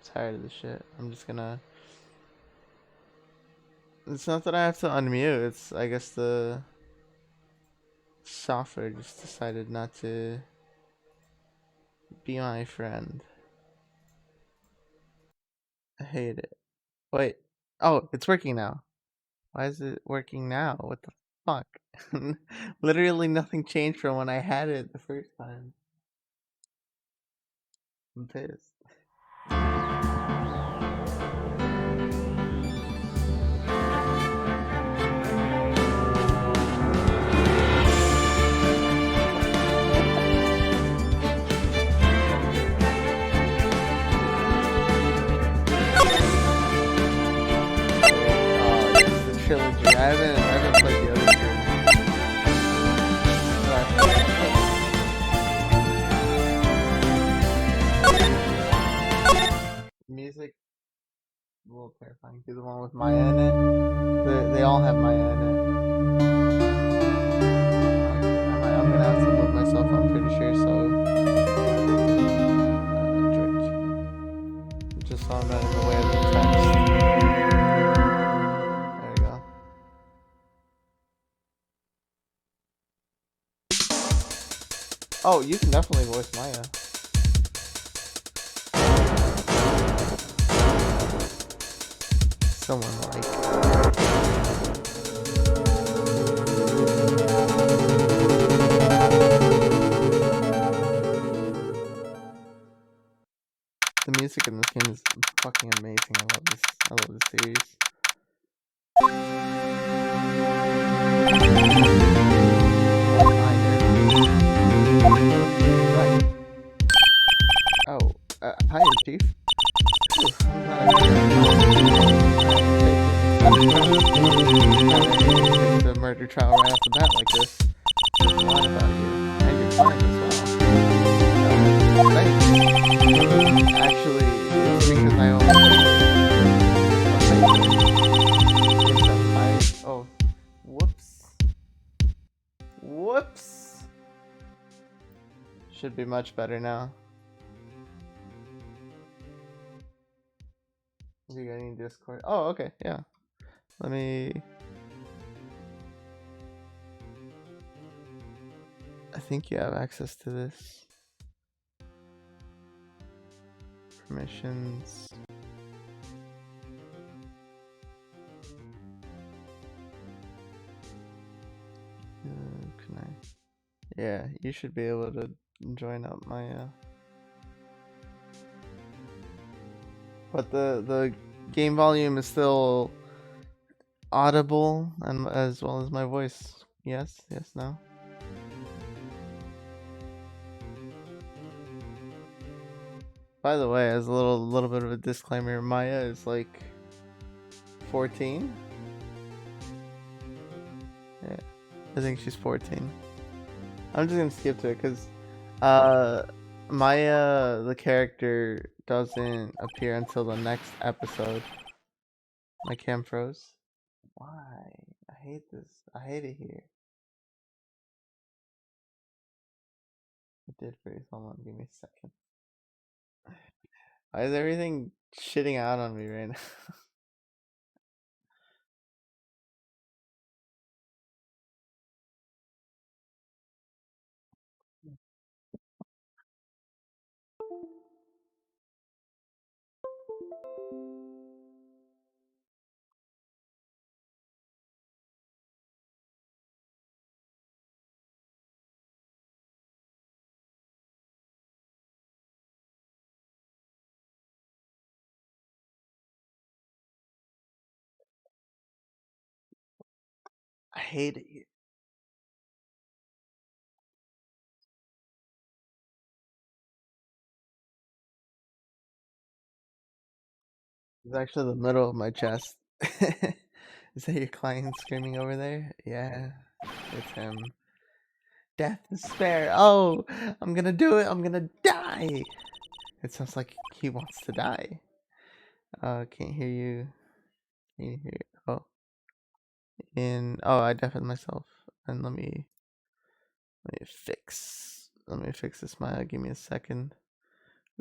tired of this shit. I'm just gonna. It's not that I have to unmute. It's I guess the software just decided not to be my friend. I hate it. Wait. Oh, it's working now. Why is it working now? What the fuck? Literally nothing changed from when I had it the first time. I'm pissed. Oh, this is the trilogy. I haven't played the other two. But I played. Music, a little terrifying. Do the one with Maya in it. They all have Maya in it. I'm gonna have to move myself. I'm pretty sure. So, Drake. Just so I'm not in the way of the text. There we go. Oh, you can definitely voice Maya. Someone like. The music in this game is fucking amazing. I love this series. Right. Oh, hi, Chief. Ooh, I'm glad I the murder trial right off the bat like this. A lot about you and your client as well. Thanks. Actually, it's because I only. Oh, whoops. Whoops. Should be much better now. We got any Discord? Oh, okay, yeah. Let me. I think you have access to this. Permissions. Can I? Yeah, you should be able to join up my. But the game volume is still audible, and as well as my voice. Yes, no. By the way, as a little bit of a disclaimer, Maya is like 14. Yeah, I think she's 14. I'm just gonna skip to it because Maya, the character, doesn't appear until the next episode. My cam froze. Why? I hate this. I hate it here. It did freeze. Hold on, give me a second. Why is everything shitting out on me right now? I hate it here. It's actually the middle of my chest. Is that your client screaming over there? Yeah, it's him. Death, despair. Oh, I'm gonna do it. I'm gonna die. It sounds like he wants to die. Can't hear you. Can you hear? Oh, I deafened myself. And let me fix. Let me fix this. Maya, give me a second.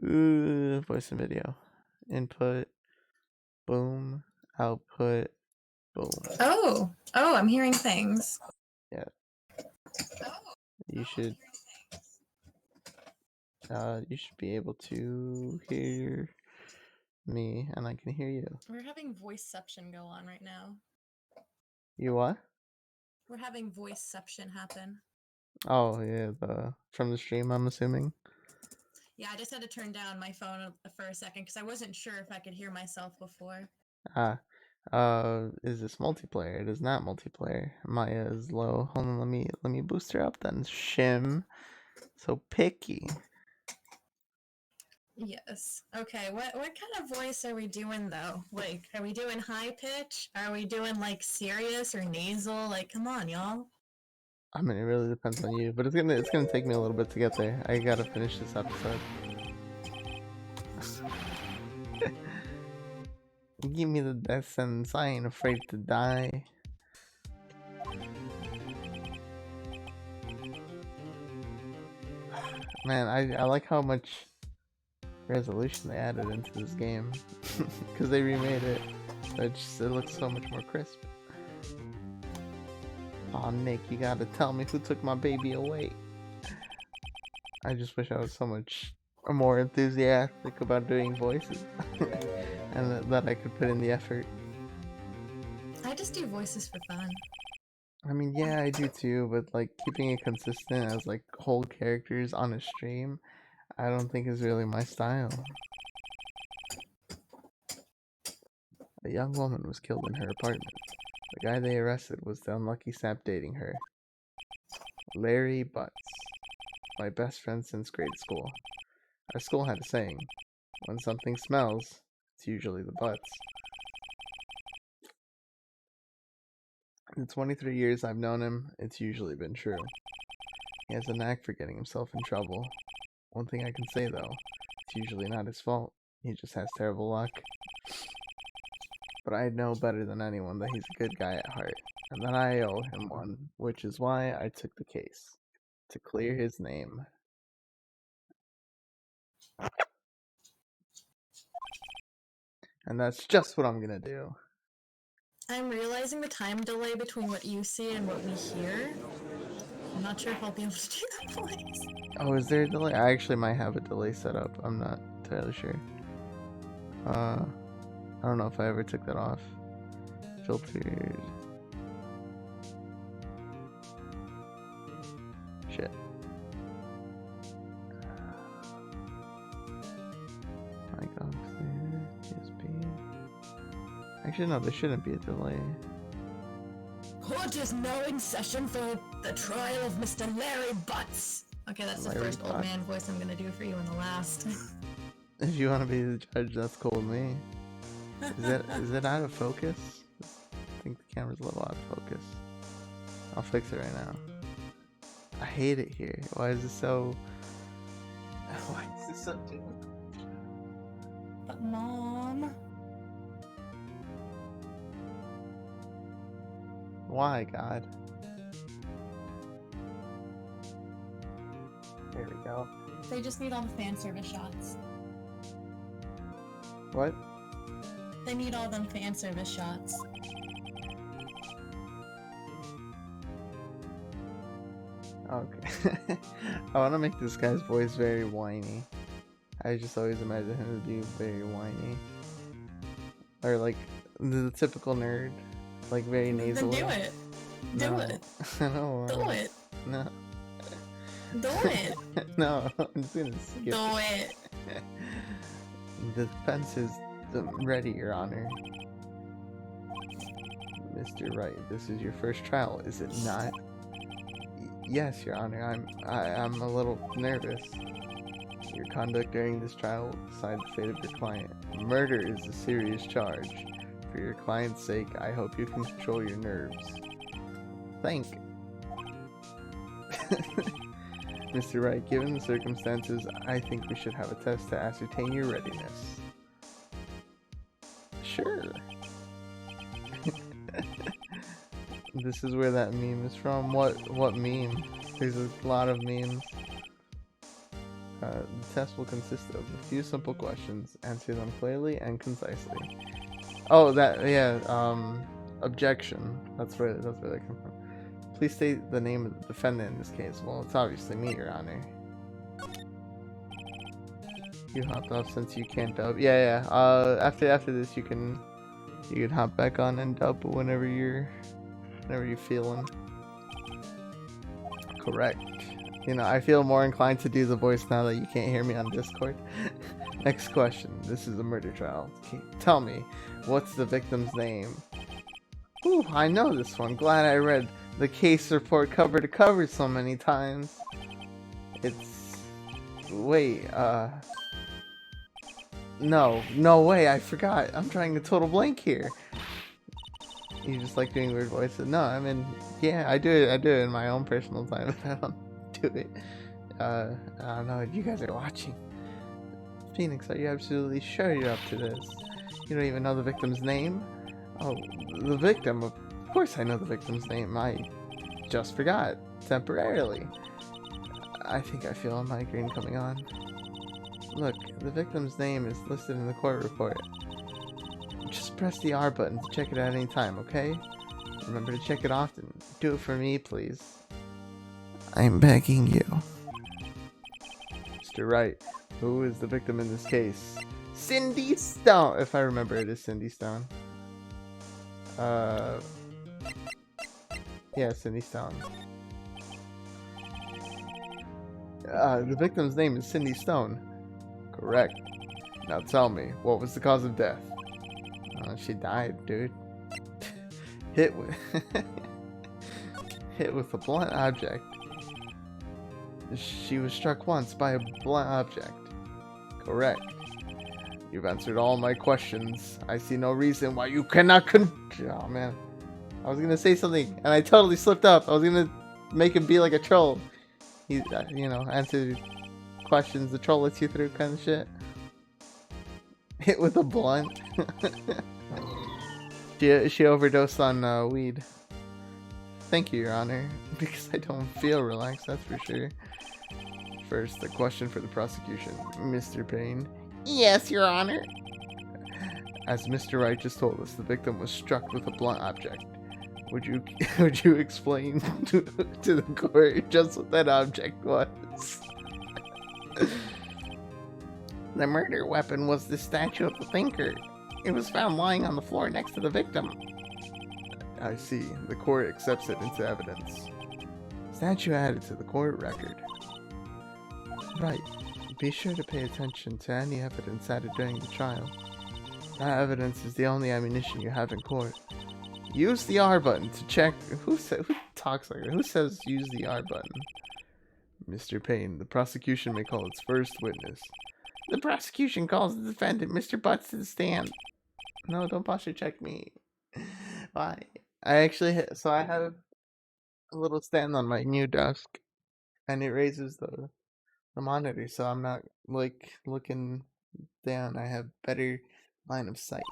Ooh, voice and video. Input, boom, output, boom. Oh, I'm hearing things. Yeah. You should be able to hear me, and I can hear you. We're having voiceception go on right now. You what? We're having voiceception happen. Oh yeah, from the stream, I'm assuming. Yeah, I just had to turn down my phone for a second because I wasn't sure if I could hear myself before. Is this multiplayer? It is not multiplayer. Maya is low. Hold on, let me boost her up then. Shim. So picky. Yes. Okay, what kind of voice are we doing though? Like, are we doing high pitch? Are we doing like serious or nasal? Like, come on, y'all. I mean, it really depends on you, but it's gonna take me a little bit to get there. I gotta finish this episode. Give me the death sentence. I ain't afraid to die. Man, I like how much resolution they added into this game because they remade it. It looks so much more crisp. Aw, Nick, you gotta tell me who took my baby away. I just wish I was so much more enthusiastic about doing voices and that I could put in the effort. I just do voices for fun. I mean, yeah, I do too, but like keeping it consistent as like whole characters on a stream, I don't think is really my style. A young woman was killed in her apartment. The guy they arrested was the unlucky sap dating her. Larry Butts. My best friend since grade school. Our school had a saying, when something smells, it's usually the butts. In the 23 years I've known him, it's usually been true. He has a knack for getting himself in trouble. One thing I can say though, it's usually not his fault. He just has terrible luck. But I know better than anyone that he's a good guy at heart, and that I owe him one, which is why I took the case. To clear his name. And that's just what I'm gonna do. I'm realizing the time delay between what you see and what we hear. I'm not sure if I'll be able to do that voice. Oh, is there a delay? I actually might have a delay set up. I'm not entirely sure. I don't know if I ever took that off. Filtered. Shit. Mic off there. TSP. Actually, no, there shouldn't be a delay. Court is now in session for the trial of Mr. Larry Butts. Okay, that's the first old man voice I'm gonna do for you in the last. If you want to be the judge, that's cool with me. Is it out of focus? I think the camera's a little out of focus. I'll fix it right now. I hate it here. Why is it so... Why is this so difficult? But Mom... Why, God? There we go. They just need all the fan service shots. What? They need all them fan service shots. Okay. I want to make this guy's voice very whiny. I just always imagine him to be very whiny. Or like the typical nerd. Like very nasal. Then do it. Do it. No. Do it. No. Do it. No, I'm just gonna skip Do it. The defense is ready, Your Honor. Mr. Wright, this is your first trial, is it not? Yes, Your Honor. I'm a little nervous. Your conduct during this trial will decide the fate of your client. Murder is a serious charge. For your client's sake, I hope you can control your nerves. Thank. Mr. Wright, given the circumstances, I think we should have a test to ascertain your readiness. Sure. This is where that meme is from. What meme? There's a lot of memes. The test will consist of a few simple questions. Answer them clearly and concisely. Oh, objection. That's where that comes from. Please state the name of the defendant in this case. Well, it's obviously me, Your Honor. You hopped off since you can't dub. Yeah. After this, you can hop back on and dub whenever you're feeling. Correct. You know, I feel more inclined to do the voice now that you can't hear me on Discord. Next question. This is a murder trial. Tell me, what's the victim's name? Ooh, I know this one. Glad I read the case report cover to cover so many times. It's... Wait, No way, I forgot. I'm trying to total blank here. You just like doing weird voices? No, I mean, yeah, I do it in my own personal time, but I don't do it. I don't know, you guys are watching. Phoenix, are you absolutely sure you're up to this? You don't even know the victim's name? Oh, the victim? Of course I know the victim's name. I just forgot. Temporarily. I think I feel a migraine coming on. Look, the victim's name is listed in the court report. Just press the R button to check it at any time, okay? Remember to check it often. Do it for me, please. I'm begging you. Mr. Wright, who is the victim in this case? Cindy Stone! If I remember, it is Cindy Stone. Yeah, Cindy Stone. The victim's name is Cindy Stone. Correct. Now tell me, what was the cause of death? She died, dude. Hit with a blunt object. She was struck once by a blunt object. Correct. You've answered all my questions. I see no reason why you cannot Oh man. I was gonna say something and I totally slipped up. I was gonna make him be like a troll. He, you know, answer questions the troll lets you through kind of shit. Hit with a blunt. She overdosed on weed. Thank you, Your Honor. Because I don't feel relaxed, that's for sure. First, a question for the prosecution. Mr. Payne. Yes, Your Honor. As Mr. Wright just told us, the victim was struck with a blunt object. Would you explain to the court just what that object was? The murder weapon was the statue of the thinker. It was found lying on the floor next to the victim. I see. The court accepts it into evidence. Statue added to the court record. Right. Be sure to pay attention to any evidence added during the trial. That evidence is the only ammunition you have in court. Use the R button to check. Who talks like that? Who says use the R button? Mr. Payne, the prosecution may call its first witness. The prosecution calls the defendant, Mr. Butts, to the stand. No, don't posture check me. Why? I have a little stand on my new desk, and it raises the monitor, so I'm not like looking down. I have better line of sight.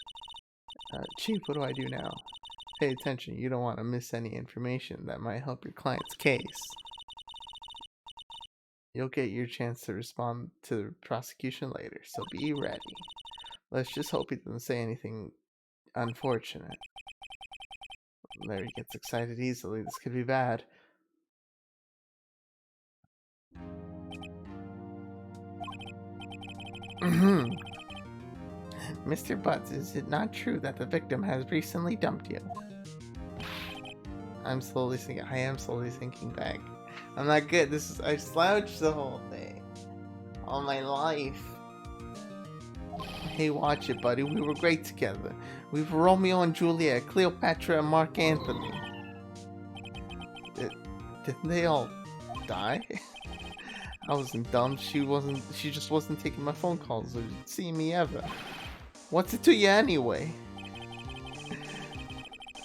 Chief, what do I do now? Pay attention. You don't want to miss any information that might help your client's case. You'll get your chance to respond to the prosecution later, so be ready. Let's just hope he doesn't say anything unfortunate. Larry gets excited easily. This could be bad. Mr. Butts, is it not true that the victim has recently dumped you? I am slowly sinking back. I'm not good. I slouched the whole thing. All my life. Hey, watch it, buddy. We were great together. We were Romeo and Juliet, Cleopatra and Mark Antony. Didn't they all die? I wasn't dumb. She just wasn't taking my phone calls or seeing me ever. What's it to you anyway?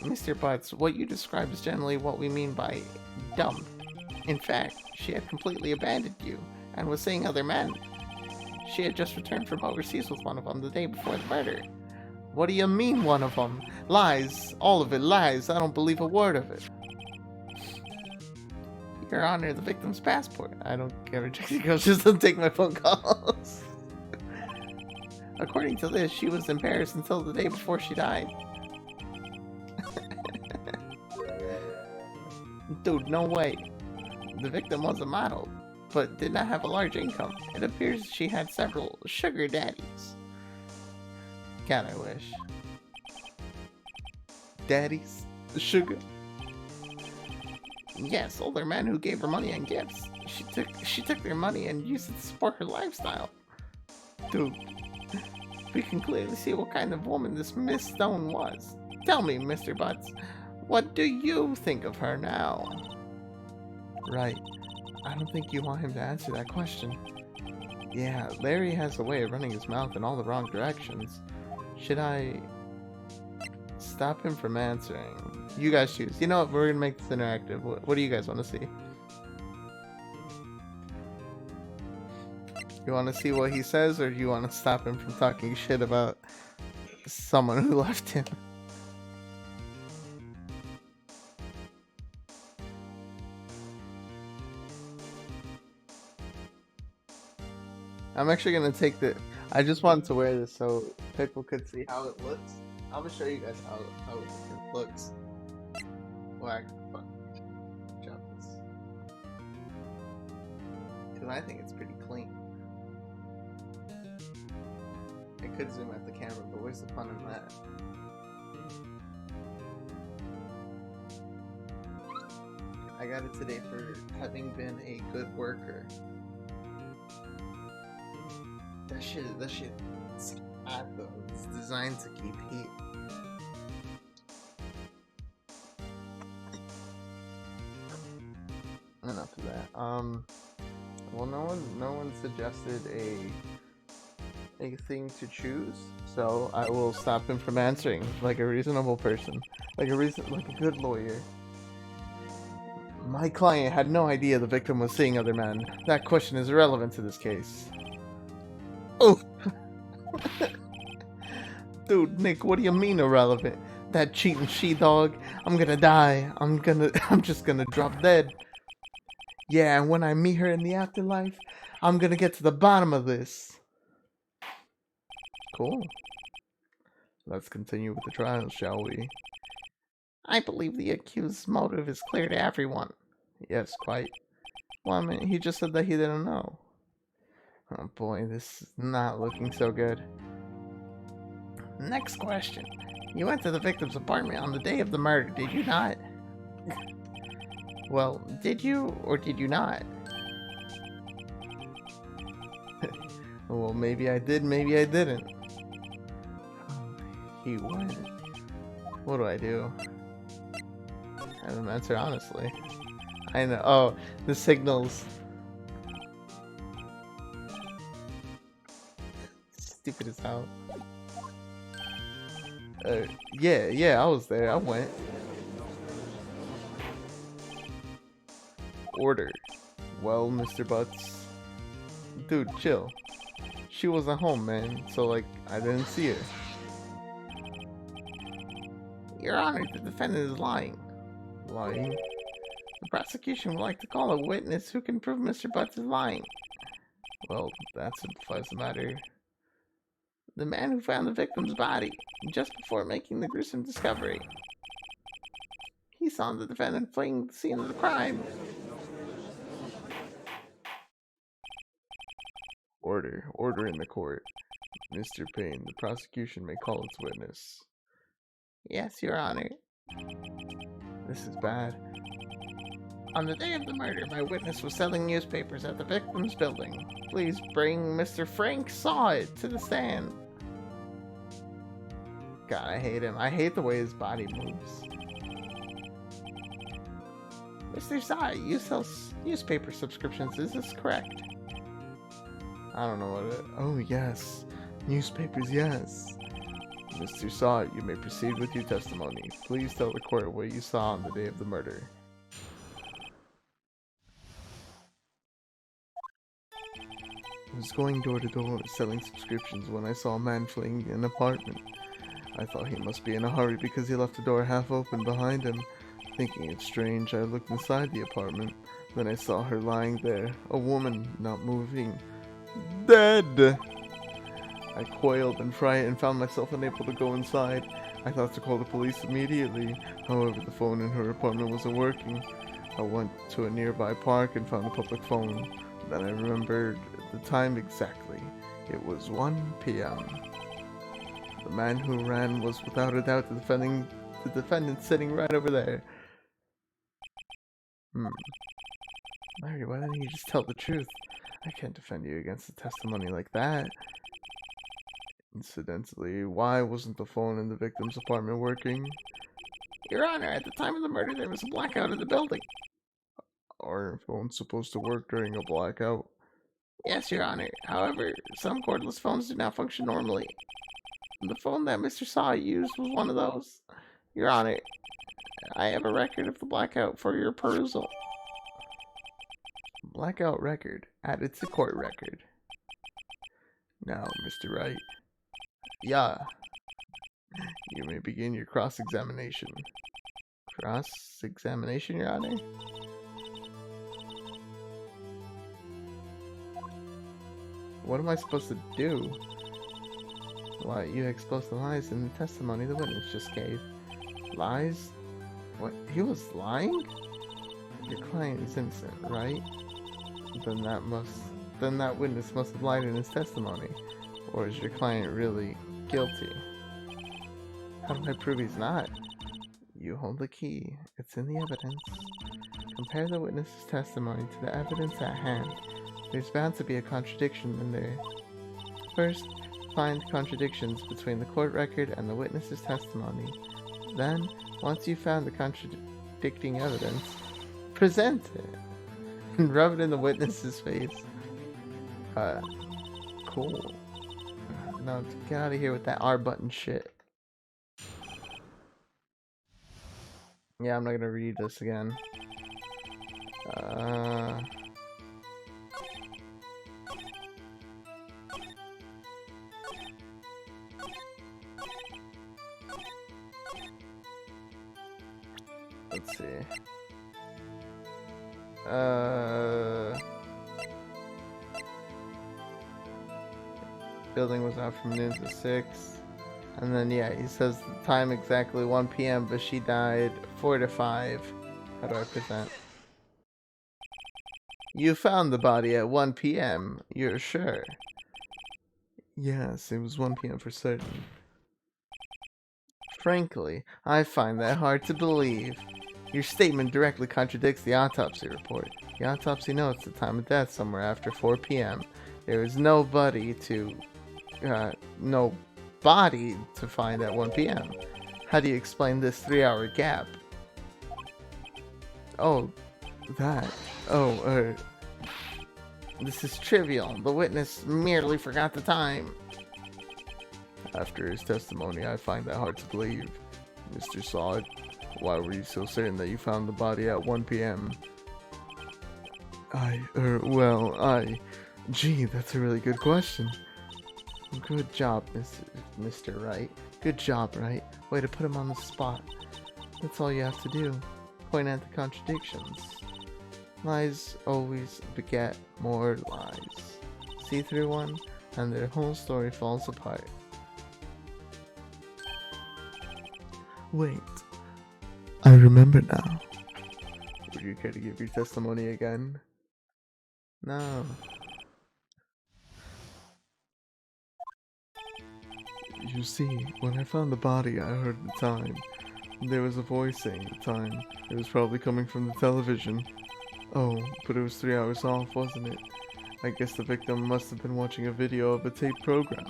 Mr. Butts, what you describe is generally what we mean by dumped. In fact, she had completely abandoned you and was seeing other men. She had just returned from overseas with one of them the day before the murder. What do you mean, one of them? Lies. All of it lies. I don't believe a word of it. Your Honor, the victim's passport. I don't get rejected calls, just don't take my phone calls. According to this, she was in Paris until the day before she died. Dude, no way. The victim was a model, but did not have a large income. It appears she had several sugar daddies. God, I wish. Daddies? Sugar? Yes, older men who gave her money and gifts. She took their money and used it to support her lifestyle. Dude, we can clearly see what kind of woman this Miss Stone was. Tell me, Mr. Butts, what do you think of her now? Right. I don't think you want him to answer that question. Yeah, Larry has a way of running his mouth in all the wrong directions. Should I stop him from answering? You guys choose. You know what? We're gonna make this interactive. What do you guys want to see? You want to see what he says, or do you want to stop him from talking shit about someone who left him? I'm actually gonna take the. I just wanted to wear this so people could see how it looks. I'm gonna show you guys how it looks. Whack, fuck, drop this. Because I think it's pretty clean. I could zoom out the camera, but where's the fun in that? I got it today for having been a good worker. That shit's hot though. It's designed to keep heat. Enough of that. Well, no one suggested a thing to choose, so I will stop him from answering like a reasonable person, like a good lawyer. My client had no idea the victim was seeing other men. That question is irrelevant to this case. Oh! Dude, Nick, what do you mean irrelevant? That cheating she-dog, I'm gonna die. I'm just gonna drop dead. Yeah, and when I meet her in the afterlife, I'm gonna get to the bottom of this. Cool. Let's continue with the trial, shall we? I believe the accused's motive is clear to everyone. Yes, quite. Well, I mean, he just said that he didn't know. Oh boy, this is not looking so good. Next question. You went to the victim's apartment on the day of the murder, did you not? Well, did you or did you not? Well, maybe I did, maybe I didn't. He went. What do I do? I don't answer honestly. I know. Oh, the signals. Stupid as hell. Yeah, I was there. I went. Order. Well, Mr. Butts. Dude, chill. She wasn't home, man. So, like, I didn't see her. Your Honor, the defendant is lying. Lying? The prosecution would like to call a witness who can prove Mr. Butts is lying. Well, that simplifies the matter. The man who found the victim's body, just before making the gruesome discovery. He saw the defendant fleeing the scene of the crime. Order in the court. Mr. Payne, the prosecution may call its witness. Yes, Your Honor. This is bad. On the day of the murder, my witness was selling newspapers at the victim's building. Please bring Mr. Frank Saw It to the stand. God, I hate him. I hate the way his body moves. Mr. Saw It, you sell newspaper subscriptions. Is this correct? I don't know what it... Oh, yes. Newspapers, yes. Mr. Saw It, you may proceed with your testimony. Please tell the court what you saw on the day of the murder. I was going door to door selling subscriptions when I saw a man fleeing an apartment. I thought he must be in a hurry because he left the door half open behind him. Thinking it strange, I looked inside the apartment. Then I saw her lying there, a woman, not moving. Dead! I quailed and frightened and found myself unable to go inside. I thought to call the police immediately. However, the phone in her apartment wasn't working. I went to a nearby park and found a public phone. Then I remembered the time exactly. It was 1 p.m. The man who ran was without a doubt the defendant sitting right over there. Larry, why didn't you just tell the truth? I can't defend you against a testimony like that. Incidentally, why wasn't the phone in the victim's apartment working? Your Honor, at the time of the murder, there was a blackout in the building. Are phones supposed to work during a blackout? Yes, Your Honor. However, some cordless phones do not function normally. The phone that Mr. Saw used was one of those. Your Honor, I have a record of the blackout for your perusal. Blackout record added to court record. Now, Mr. Wright. Yeah. You may begin your cross-examination. Cross-examination, Your Honor? What am I supposed to do? Why, you exposed the lies in the testimony the witness just gave. Lies? What? He was lying? Your client is innocent, right? Then that witness must have lied in his testimony. Or is your client really guilty? How do I prove he's not? You hold the key. It's in the evidence. Compare the witness's testimony to the evidence at hand. There's bound to be a contradiction in there. First, find contradictions between the court record and the witness's testimony. Then, once you've found the contradicting evidence, present it and rub it in the witness's face. Cool. Now, get out of here with that R button shit. Yeah, I'm not gonna read this again. Let's see. Building was out from noon to 6. And then, yeah, he says the time exactly 1 p.m., but she died 4 to 5. How do I present? You found the body at 1 p.m., you're sure? Yes, it was 1 p.m. for certain. Frankly, I find that hard to believe. Your statement directly contradicts the autopsy report. The autopsy notes the time of death somewhere after 4 p.m. There is no body to find at 1 p.m. How do you explain this 3-hour gap? Oh, that. This is trivial. The witness merely forgot the time. After his testimony, I find that hard to believe. Mr. Sod, why were you so certain that you found the body at 1 p.m.? Gee, that's a really good question. Good job, Mr. Wright. Good job, Wright. Way to put him on the spot. That's all you have to do. Point out the contradictions. Lies always beget more lies. See through one, and their whole story falls apart. Wait. I remember now. Would you care to give your testimony again? No. You see, when I found the body, I heard the time. There was a voice saying the time. It was probably coming from the television. Oh, but it was 3 hours off, wasn't it? I guess the victim must have been watching a video of a tape program.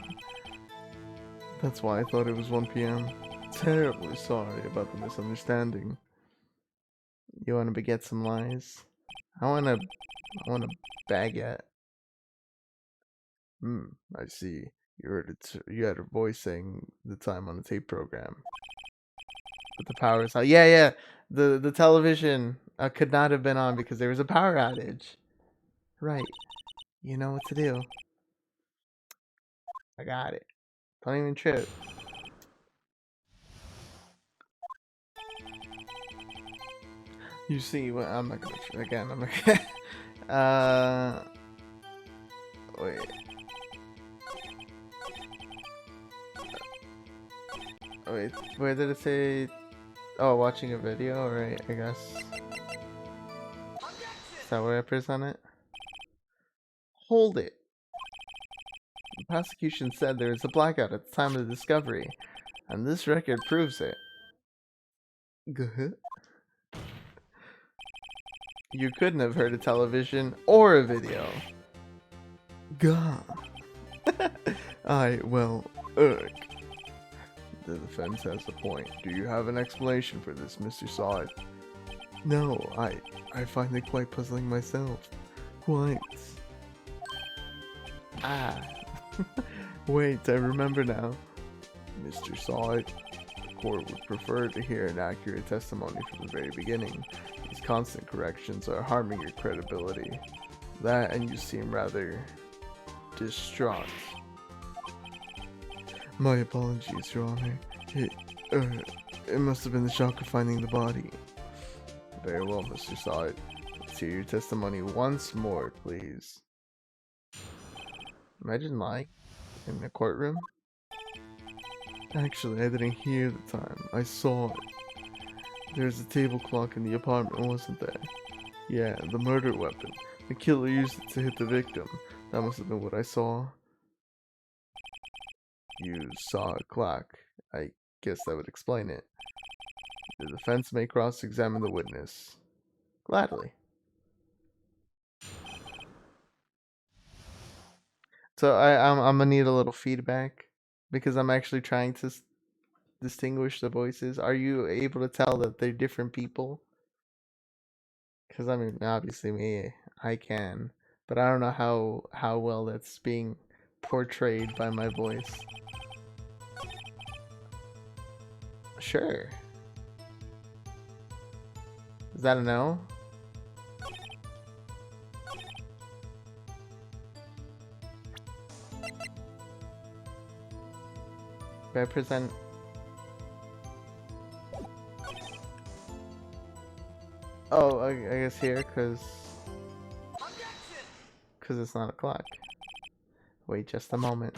That's why I thought it was 1 p.m. Terribly sorry about the misunderstanding. You want to beget some lies? I want a baguette. I see. You had a voice saying the time on the tape program. But the power is out. Yeah. The television could not have been on because there was a power outage. Right. You know what to do. I got it. Don't even trip. You see, well, I'm not gonna try again. I'm not gonna. Wait. Wait, where did it say? Oh, watching a video, right? I guess. Is that where I press on it? Hold it. The prosecution said there was a blackout at the time of the discovery, and this record proves it. Good. You couldn't have heard a television or a video. Gah. Well, ugh. The defense has a point. Do you have an explanation for this, Mr. Sod? No, I find it quite puzzling myself. Quite. Ah. Wait, I remember now. Mr. Sod, the court would prefer to hear an accurate testimony from the very beginning. These constant corrections are harming your credibility. That, and you seem rather distraught. My apologies, Your Honor. It must have been the shock of finding the body. Very well, Mr. Sod. Let's hear your testimony once more, please. Imagine lying in a courtroom. Actually, I didn't hear the time. I saw it. There's a table clock in the apartment, wasn't there? Yeah, the murder weapon. The killer used it to hit the victim. That must have been what I saw. You saw a clock. I guess that would explain it. The defense may cross-examine the witness. Gladly. So I'm gonna need a little feedback because I'm actually trying to distinguish the voices. Are you able to tell that they're different people? Because I mean, obviously me, I can, but I don't know how well that's being portrayed by my voice. Sure. Is that a no? Represent. Oh, I guess here, cause it's not a clock. Wait just a moment.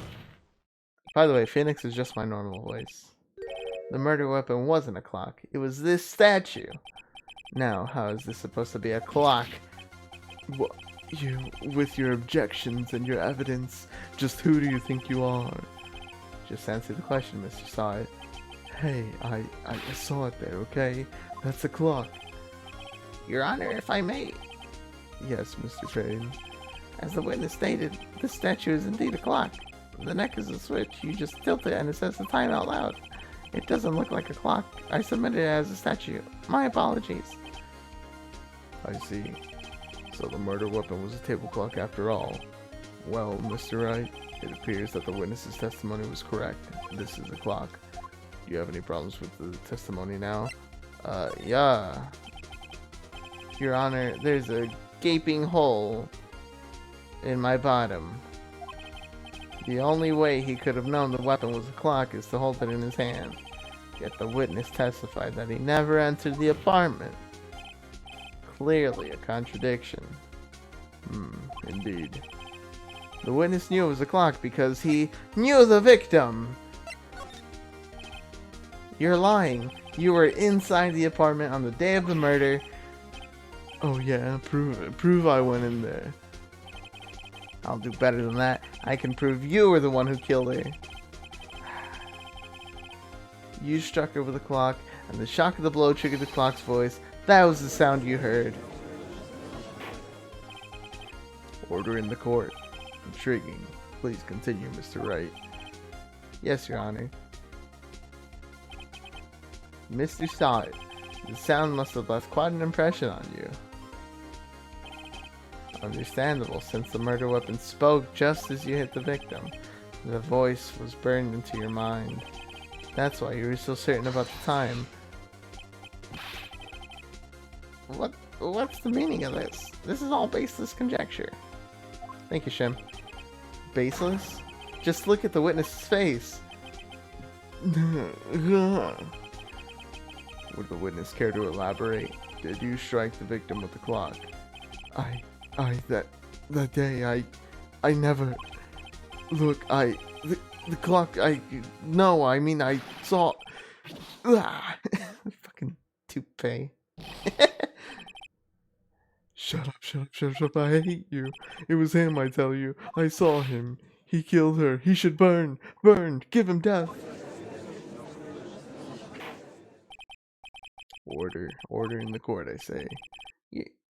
By the way, Phoenix is just my normal voice. The murder weapon wasn't a clock. It was this statue. Now, how is this supposed to be a clock? What, you, with your objections and your evidence, just who do you think you are? Just answer the question, Mr. Sod. Hey, I saw it there, okay? That's a clock. Your Honor, if I may. Yes, Mr. Crane. As the witness stated, this statue is indeed a clock. The neck is a switch. You just tilt it and it says the time out loud. It doesn't look like a clock. I submitted it as a statue. My apologies. I see. So the murder weapon was a table clock after all. Well, Mr. Wright, it appears that the witness's testimony was correct. This is a clock. Do you have any problems with the testimony now? Yeah. Your Honor, there's a gaping hole in my bottom. The only way he could have known the weapon was a clock is to hold it in his hand. Yet the witness testified that he never entered the apartment. Clearly a contradiction. Indeed. The witness knew it was a clock because he knew the victim! You're lying. You were inside the apartment on the day of the murder. Oh yeah, prove it. Prove I went in there. I'll do better than that. I can prove you were the one who killed her. You struck her with a clock, and the shock of the blow triggered the clock's voice. That was the sound you heard. Order in the court. Intriguing. Please continue, Mr. Wright. Yes, Your Honor. Mr. Sod, the sound must have left quite an impression on you. Understandable, since the murder weapon spoke just as you hit the victim. The voice was burned into your mind. That's why you were so certain about the time. What's the meaning of this? This is all baseless conjecture. Thank you, Shim. Baseless? Just look at the witness's face. Would the witness care to elaborate? Did you strike the victim with the clock? That day, I never... Look, the clock, no, I mean, I saw... Fucking toupee. Shut up, I hate you. It was him, I tell you. I saw him. He killed her. He should burn. Burn. Give him death. Order in the court, I say.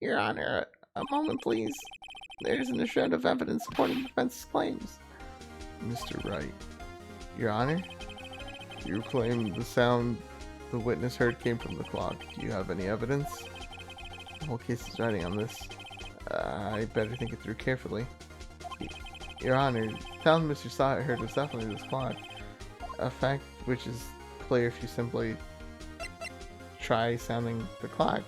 Your Honor, a moment, please. There isn't a shred of evidence supporting the defense's claims. Mr. Wright. Your Honor? You claim the sound the witness heard came from the clock. Do you have any evidence? The whole case is riding on this. I better think it through carefully. Your Honor, the sound Mr. Stott heard was definitely this clock. A fact which is clear if you simply try sounding the clock.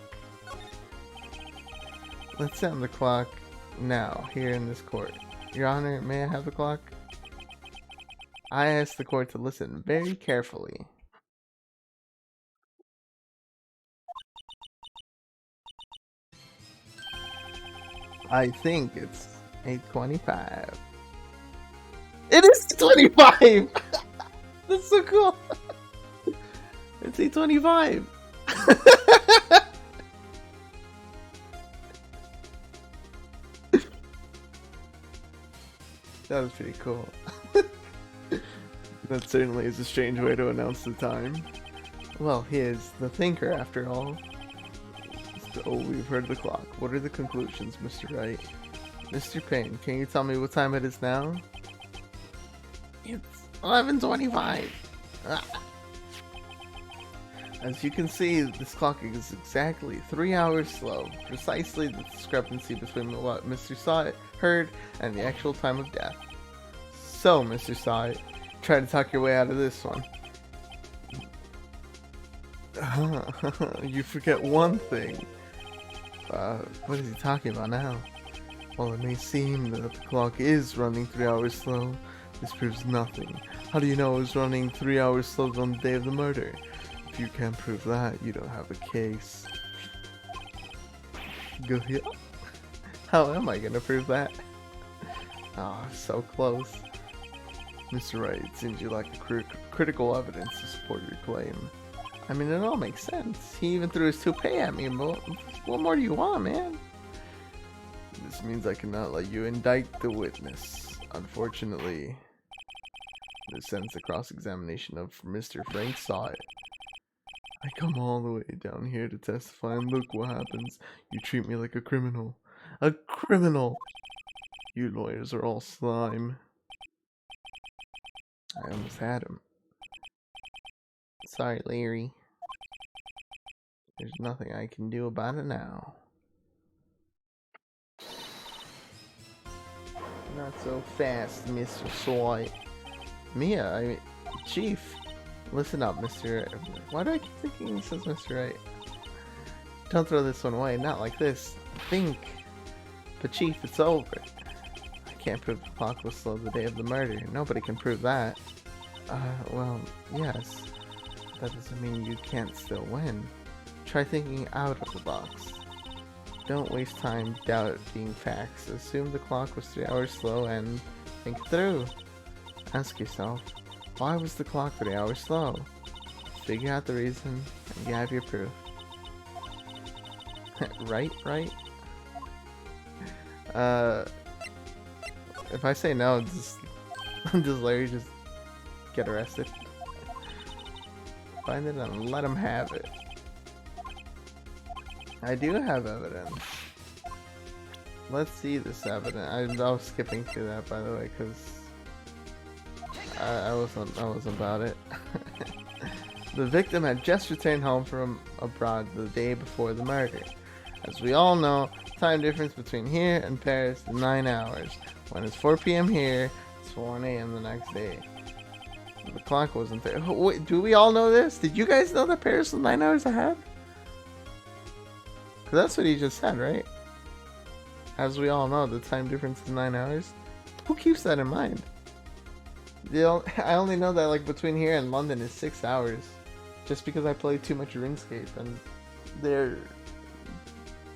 Let's sound the clock now, here in this court. Your Honor, may I have the clock? I ask the court to listen very carefully. I think it's 8:25. It is 25! That's so cool! It's 8:25! That was pretty cool. That certainly is a strange way to announce the time. Well, he is the thinker, after all. So, we've heard the clock. What are the conclusions, Mr. Wright? Mr. Payne, can you tell me what time it is now? It's 11:25. As you can see, this clock is exactly 3 hours slow. Precisely the discrepancy between what Mr. Stott heard and the actual time of death. So, Mr. Stott, try to talk your way out of this one. You forget one thing. What is he talking about now? While it may seem that the clock is running 3 hours slow, this proves nothing. How do you know it was running 3 hours slow on the day of the murder? If you can't prove that, you don't have a case. Go here. How am I gonna prove that? Oh, so close. Mr. Wright, it seems you lack critical evidence to support your claim. I mean, it all makes sense. He even threw his toupee at me, but what more do you want, man? This means I cannot let you indict the witness. Unfortunately, this ends the cross-examination of Mr. Frank Stott. I come all the way down here to testify, and look what happens. You treat me like a criminal. A criminal! You lawyers are all slime. I almost had him. Sorry, Larry. There's nothing I can do about it now. Not so fast, Mr. Soy. Mia, Chief. Listen up, Mr. Why do I keep thinking he says Mr. Right? Don't throw this one away, not like this. Think. But Chief, it's over. I can't prove the clock was slow the day of the murder. Nobody can prove that. Well, yes. That doesn't mean you can't still win. Try thinking out of the box. Don't waste time doubting facts. Assume the clock was 3 hours slow and think it through. Ask yourself, why was the clock 3 hours slow? Figure out the reason and you have your proof. Right? If I say no, does Larry just get arrested? Find it and let him have it. I do have evidence. Let's see this evidence. I was skipping through that, by the way, because I wasn't about it. The victim had just returned home from abroad the day before the murder. As we all know, time difference between here and Paris is 9 hours. When it's 4 p.m. here, it's 1 a.m. the next day. The clock wasn't there. Wait, do we all know this? Did you guys know that Paris was 9 hours ahead? Because that's what he just said, right? As we all know, the time difference is 9 hours. Who keeps that in mind? I only know that like between here and London is 6 hours. Just because I play too much RuneScape and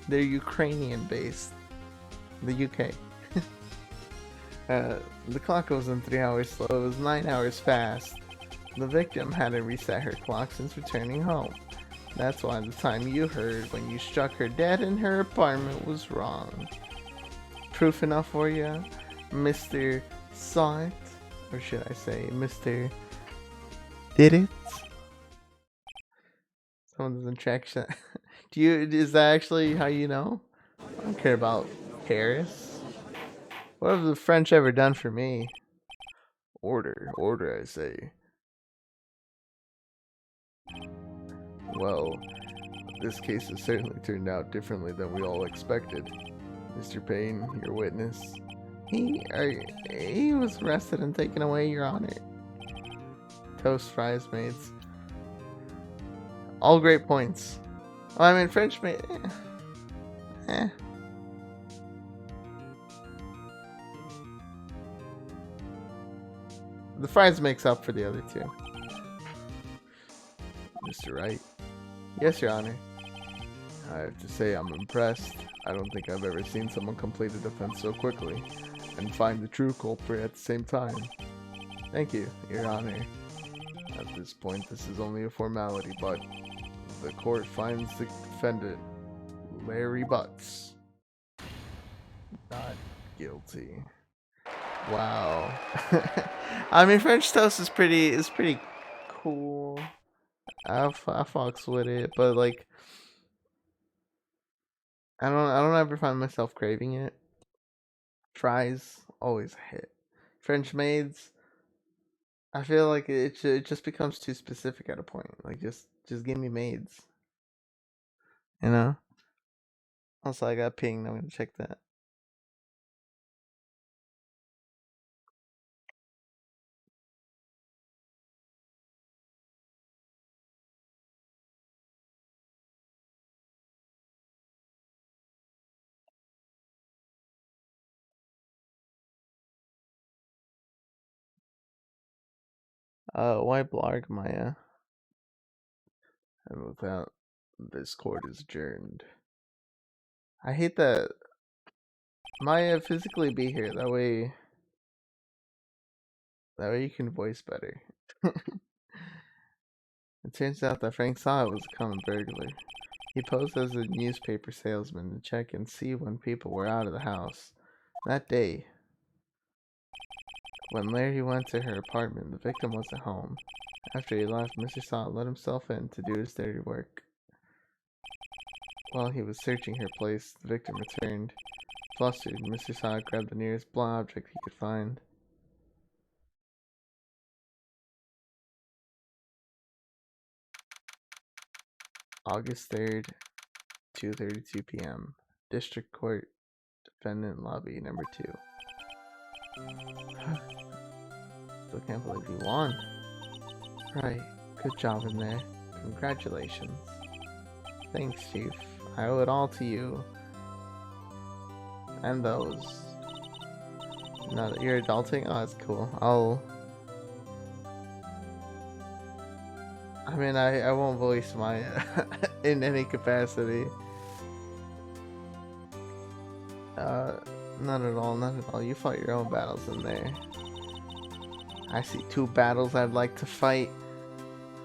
They're Ukrainian based. The UK. The clock wasn't 3 hours slow, it was 9 hours fast. The victim hadn't reset her clock since returning home. That's why the time you heard when you struck her dead in her apartment was wrong. Proof enough for you, Mr. Saw It? Or should I say, Mr. Did It? Someone doesn't track shit. Is that actually how you know? I don't care about Paris. What have the French ever done for me? Order, I say. Well, this case has certainly turned out differently than we all expected. Mr. Payne, your witness. He was arrested and taken away, Your Honor. Toast, fries, mates. All great points. Well, I mean, French made. The fries makes up for the other two. Mr. Wright. Yes, Your Honor. I have to say I'm impressed. I don't think I've ever seen someone complete a defense so quickly and find the true culprit at the same time. Thank you, Your Honor. At this point, this is only a formality, but the court finds the defendant, Larry Butts, not guilty. Wow. I mean, French toast is pretty cool. I fucks with it, but like, I don't ever find myself craving it. Fries always a hit. French maids, I feel like it just becomes too specific at a point. Like just give me maids. You know? Also, I got pinged. I'm gonna check that. Why blog Maya? And without this court is adjourned. I hate that Maya physically be here. That way you can voice better. It turns out that Frank saw it was a common burglar. He posed as a newspaper salesman to check and see when people were out of the house. That day, when Larry went to her apartment, the victim wasn't home. After he left, Mr. Saw let himself in to do his dirty work. While he was searching her place, the victim returned. Flustered, Mr. Saw grabbed the nearest blunt object he could find. August 3rd, 2:32 p.m. District Court, Defendant Lobby number 2. Still can't believe you won. Right, good job in there. Congratulations. Thanks, Chief. I owe it all to you. And those. Now that you're adulting, oh, that's cool. I mean, I won't voice my in any capacity. Not at all. You fought your own battles in there. I see 2 battles I'd like to fight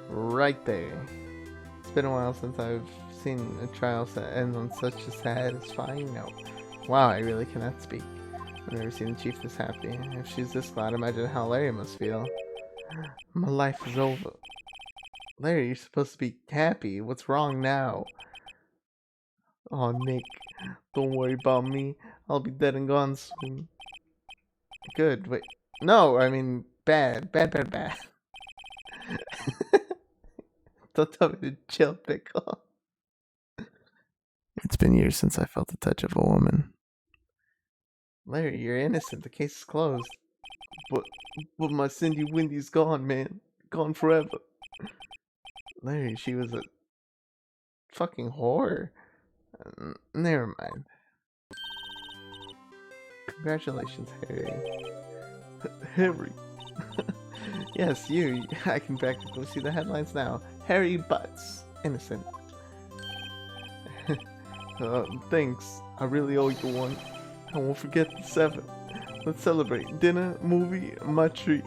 right there. It's been a while since I've seen a trial end on such a satisfying note. Wow, I really cannot speak. I've never seen the Chief this happy. If she's this glad, imagine how Larry must feel. My life is over. Larry, you're supposed to be happy. What's wrong now? Oh, Nick, don't worry about me. I'll be dead and gone soon. Good, wait. No, I mean, bad. Don't tell me to chill, Pickle. It's been years since I felt the touch of a woman. Larry, you're innocent. The case is closed. But my Cindy Windy's gone, man. Gone forever. Larry, she was a fucking whore. Never mind. Congratulations, Harry. Harry. Yes, you. I can practically see the headlines now. Harry Butts. Innocent. Thanks. I really owe you one. I won't forget the 7th. Let's celebrate. Dinner, movie, my treat.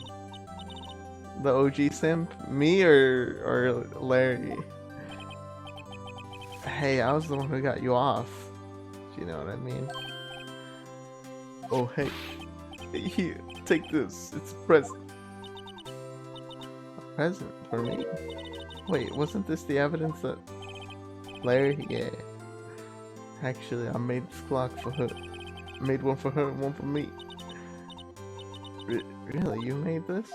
The OG simp? Me or Larry? Hey, I was the one who got you off. Do you know what I mean? Oh, hey. Here, take this. It's a present. A present for me? Wait, wasn't this the evidence that Larry? Yeah. Actually, I made this clock for her. Made one for her and one for me. Really? You made this?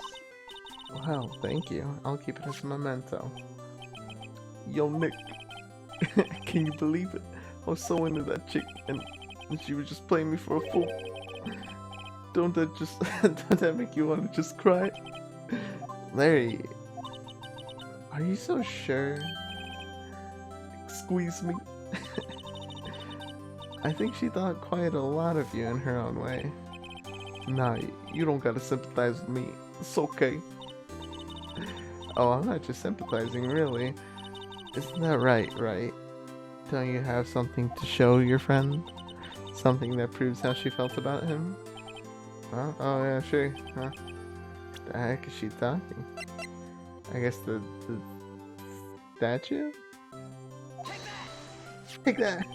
Wow, thank you. I'll keep it as a memento. Yo, Nick. Can you believe it? I was so into that chick and she was just playing me for a fool. Don't that just don't that make you want to just cry? Larry, are you so sure? Squeeze me. I think she thought quite a lot of you in her own way. Nah, you don't gotta sympathize with me. It's okay. Oh, I'm not just sympathizing, really. Isn't that right? Don't you have something to show your friend? Something that proves how she felt about him? Huh? Oh yeah, sure. Huh? The heck is she talking? I guess the statue? Take that!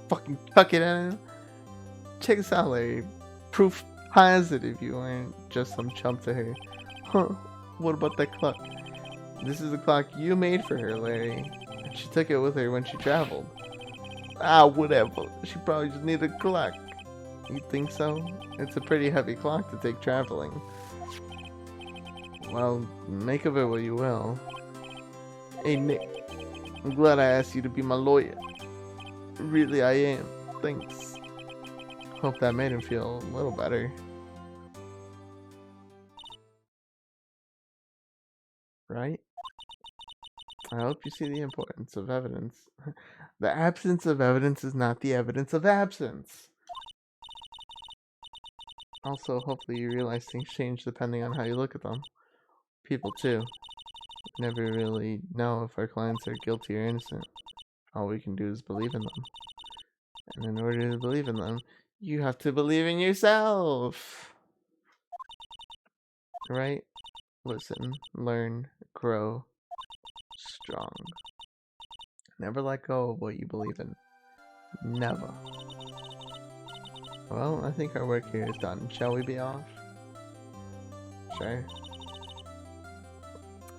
Fucking fuck it out of him. Check this out, Larry. Proof positive you aren't just some chump to her. Huh? What about that clock? This is the clock you made for her, Larry. She took it with her when she traveled. Ah, whatever. She probably just needed a clock. You think so? It's a pretty heavy clock to take traveling. Well, make of it what you will. Hey, Nick. I'm glad I asked you to be my lawyer. Really, I am. Thanks. Hope that made him feel a little better. Right? I hope you see the importance of evidence. The absence of evidence is not the evidence of absence. Also, hopefully you realize things change depending on how you look at them. People too. We never really know if our clients are guilty or innocent. All we can do is believe in them. And in order to believe in them, you have to believe in yourself. Right? Listen, learn, grow, strong. Never let go of what you believe in. Never. Well, I think our work here is done. Shall we be off? Sure.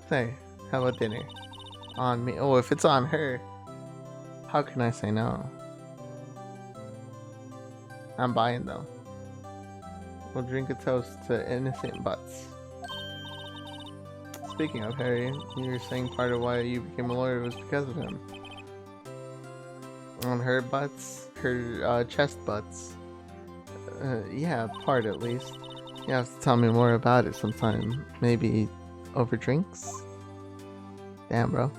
Hey, how about dinner? On me. Oh, if it's on her, how can I say no? I'm buying though. We'll drink a toast to innocent butts. Speaking of Harry, you were saying part of why you became a lawyer was because of him. On her butts? Her chest butts. Yeah, part at least. You have to tell me more about it sometime. Maybe over drinks? Damn, bro.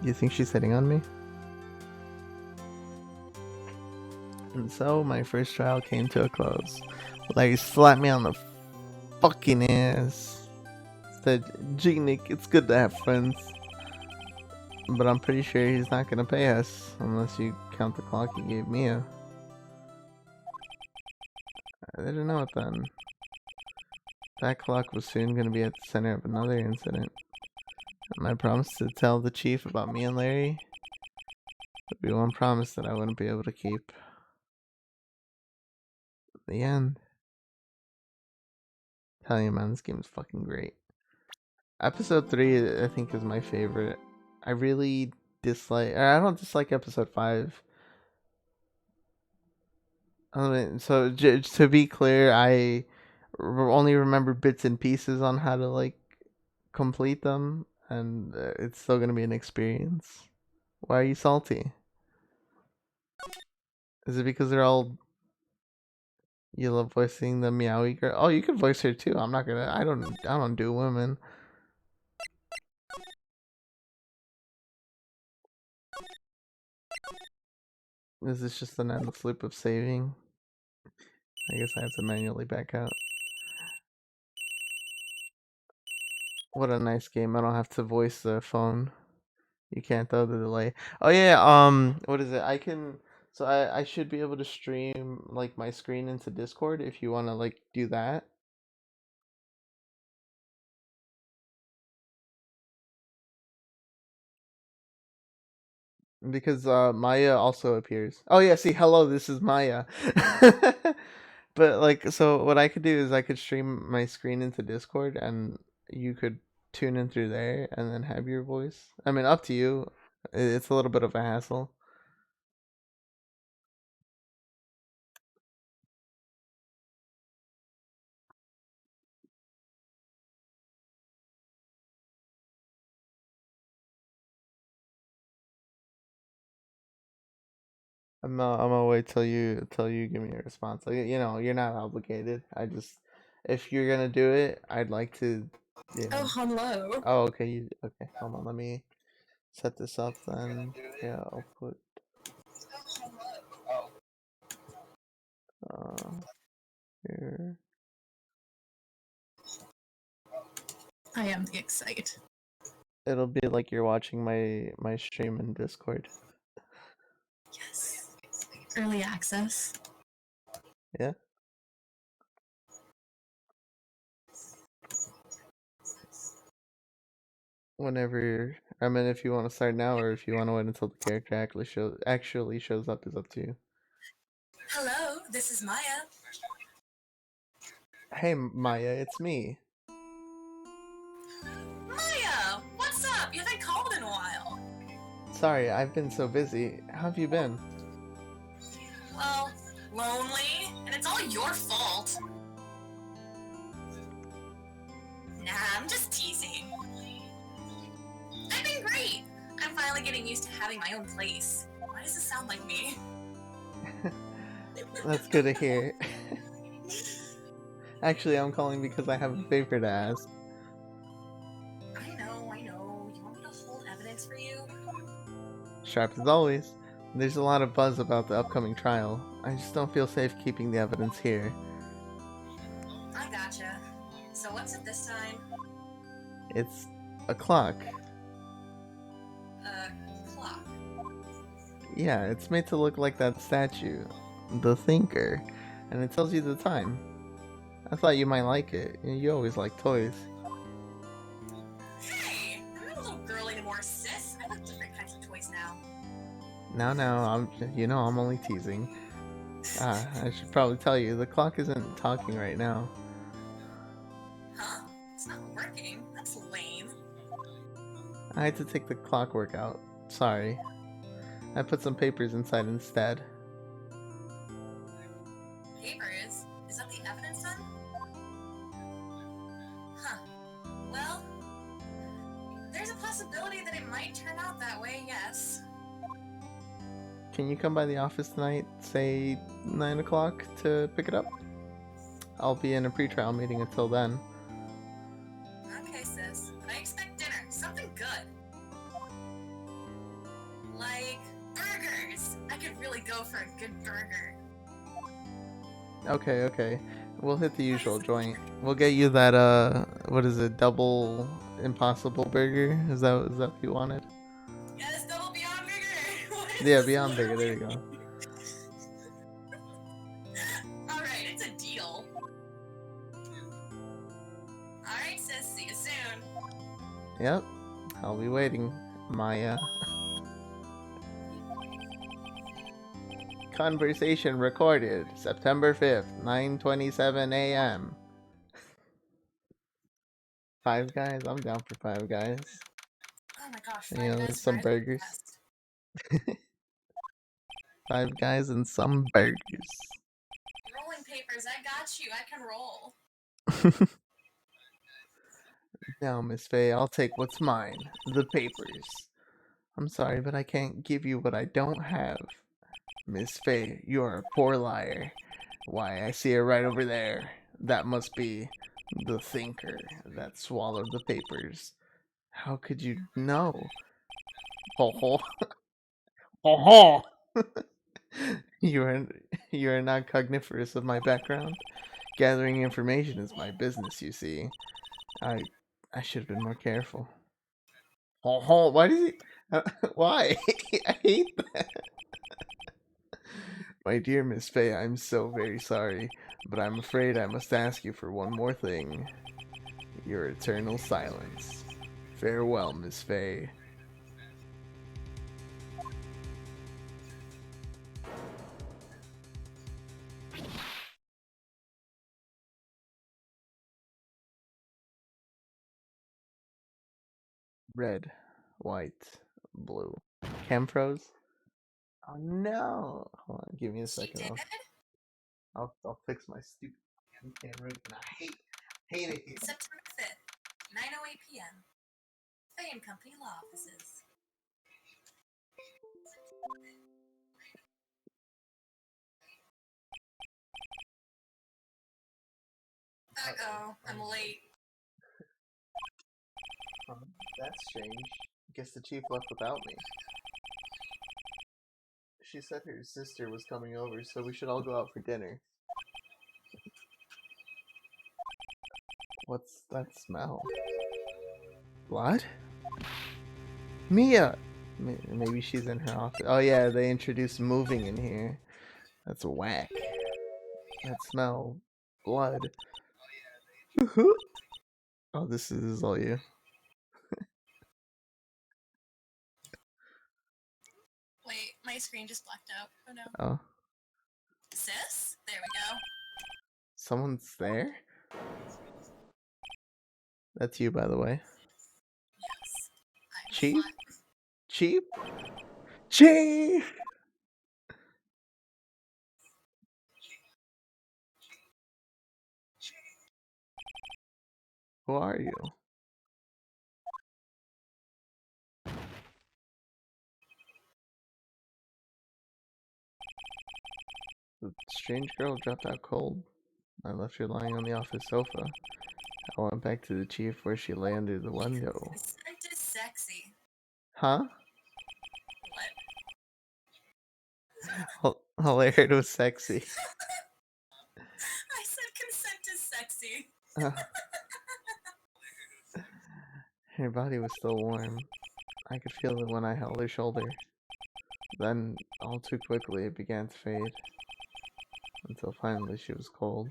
You think she's hitting on me? And so, my first trial came to a close. Larry slapped me on the fucking ass. Said, "Gee, Nick, it's good to have friends. But I'm pretty sure he's not gonna pay us, unless you count the clock he gave Mia." I didn't know it then. That clock was soon gonna be at the center of another incident. And my promise to tell the chief about me and Larry would be one promise that I wouldn't be able to keep. The end. Tell you, man, this game is fucking great. Episode 3, I think, is my favorite. I really dislike, or I don't dislike episode 5. I mean, so to be clear, I only remember bits and pieces on how to like complete them, and it's still gonna be an experience. Why are you salty? Is it because they're all you love voicing the meowy girl? Oh, you can voice her too. I'm not gonna. I don't do women. Is this just an endless loop of saving? I guess I have to manually back out. What a nice game. I don't have to voice the phone. You can't though, the delay. Oh yeah, what is it? I can so I should be able to stream like my screen into Discord if you want to like do that. Because Maya also appears. Oh yeah, see, hello, this is Maya. But like, so what I could do is I could stream my screen into Discord, and you could tune in through there, and then have your voice. I mean, up to you. It's a little bit of a hassle. I'm gonna wait till you give me a response. Like, you're not obligated. I just if you're gonna do it, I'd like to, you Oh, know. hello. Oh, okay. Okay. Hold on. Let me set this up then. Yeah, I'll put uh here. I am the excite. It'll be like you're watching my stream in Discord. Yes. Early access. Yeah. Whenever I mean, if you want to start now or if you want to wait until the character actually shows up, is up to you. Hello, this is Maya. Hey Maya, it's me. Maya, what's up? You haven't called in a while. Sorry, I've been so busy. How have you been? Well, lonely, and it's all your fault. Nah, I'm just teasing. I've been great. I'm finally getting used to having my own place. Why does it sound like me? That's good to hear. Actually, I'm calling because I have a favor to ask. I know. You want me to hold evidence for you? Sharp as always. There's a lot of buzz about the upcoming trial. I just don't feel safe keeping the evidence here. I gotcha. So what's it this time? It's a clock. Clock. Yeah, it's made to look like that statue, the Thinker, and it tells you the time. I thought you might like it. You always like toys. Hey, I'm not a little girl anymore, sis. I like different kinds of toys now. Now, I'm only teasing. I should probably tell you, the clock isn't talking right now. Huh? It's not working. That's lame. I had to take the clockwork out. Sorry. I put some papers inside instead. Papers? Is that the evidence then? Huh. Well, there's a possibility that it might turn out that way, yes. Can you come by the office tonight, say 9 o'clock, to pick it up? I'll be in a pretrial meeting until then. Okay, sis. But I expect dinner. Something good. Like burgers. I could really go for a good burger. Okay. We'll hit the usual joint. We'll get you that, what is it, double impossible burger? Is that what you wanted? Yes, double Beyond Burger! Yeah, Beyond Burger, there you go. Alright, it's a deal. Alright, sis, see you soon. Yep, I'll be waiting, Maya. Conversation recorded September 5th, 9:27 a.m. Five Guys? I'm down for Five Guys. Oh my gosh, Some burgers. Five Guys and some burgers. Rolling papers, I got you. I can roll. Now, Miss Faye, I'll take what's mine. The papers. I'm sorry, but I can't give you what I don't have. Miss Faye, you're a poor liar. Why, I see her right over there. That must be the Thinker that swallowed the papers. How could you know? Ho ho. Ho ho! You are not cogniferous of my background. Gathering information is my business, you see. I should have been more careful. Ho ho! Why does he? Why? I hate that. My dear Miss Fay, I'm so very sorry, but I'm afraid I must ask you for one more thing. Your eternal silence. Farewell, Miss Fay. Red, white, blue. Cam froze? Oh no! Hold on, give me a second. I'll fix my stupid camera. And I hate it. September 5th, 9:08 p.m. Fay and Company Law Offices. Uh-oh, I'm late. That's strange. Guess the chief left without me. She said her sister was coming over, so we should all go out for dinner. What's that smell? Blood? Mia! Maybe she's in her office. Oh yeah, they introduced moving in here. That's whack. That smell. Blood. Oh, this is all you. Wait, my screen just blacked out. Oh no. Oh. Sis? There we go. Someone's there? That's you, by the way. Yes. I'm Chief? flat. Chief? Chief! Who are you? The strange girl dropped out cold. I left her lying on the office sofa. I went back to the chief where she lay under the window. Consent is sexy. Huh? What? All I heard was sexy. I said consent is sexy. Her body was still warm. I could feel it when I held her shoulder. Then, all too quickly, it began to fade. Until finally she was cold.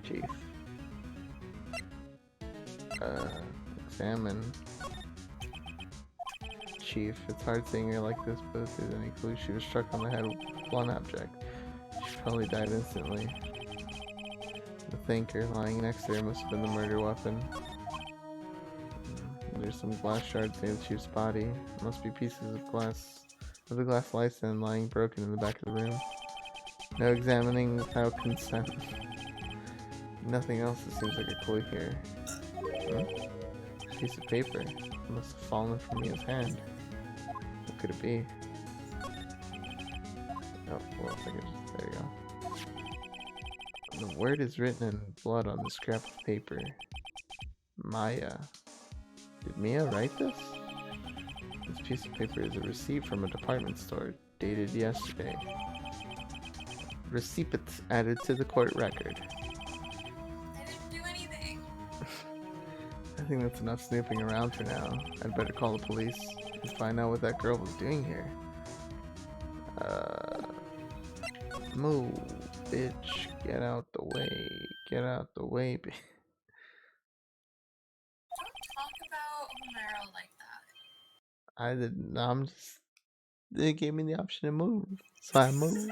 Chief. Examine. Chief, it's hard seeing her like this, but if there's any clue, she was struck on the head with a blunt object. She probably died instantly. The thinker lying next to her must have been the murder weapon. There's some glass shards near the chief's body. It must be pieces of glass, of the glass license lying broken in the back of the room. No examining without consent. Nothing else. It seems like a clue here. Piece of paper. It must have fallen from Mia's hand. What could it be? Oh, well, I think there you go. The word is written in blood on the scrap of paper. Maya. Did Mia write this? This piece of paper is a receipt from a department store, dated yesterday. Receipt added to the court record. I didn't do anything. I think that's enough snooping around for now. I'd better call the police and find out what that girl was doing here. Move, bitch. Get out the way. Get out the way, bitch. Don't talk about Homero like that. I didn't. I'm just. They gave me the option to move, so I moved.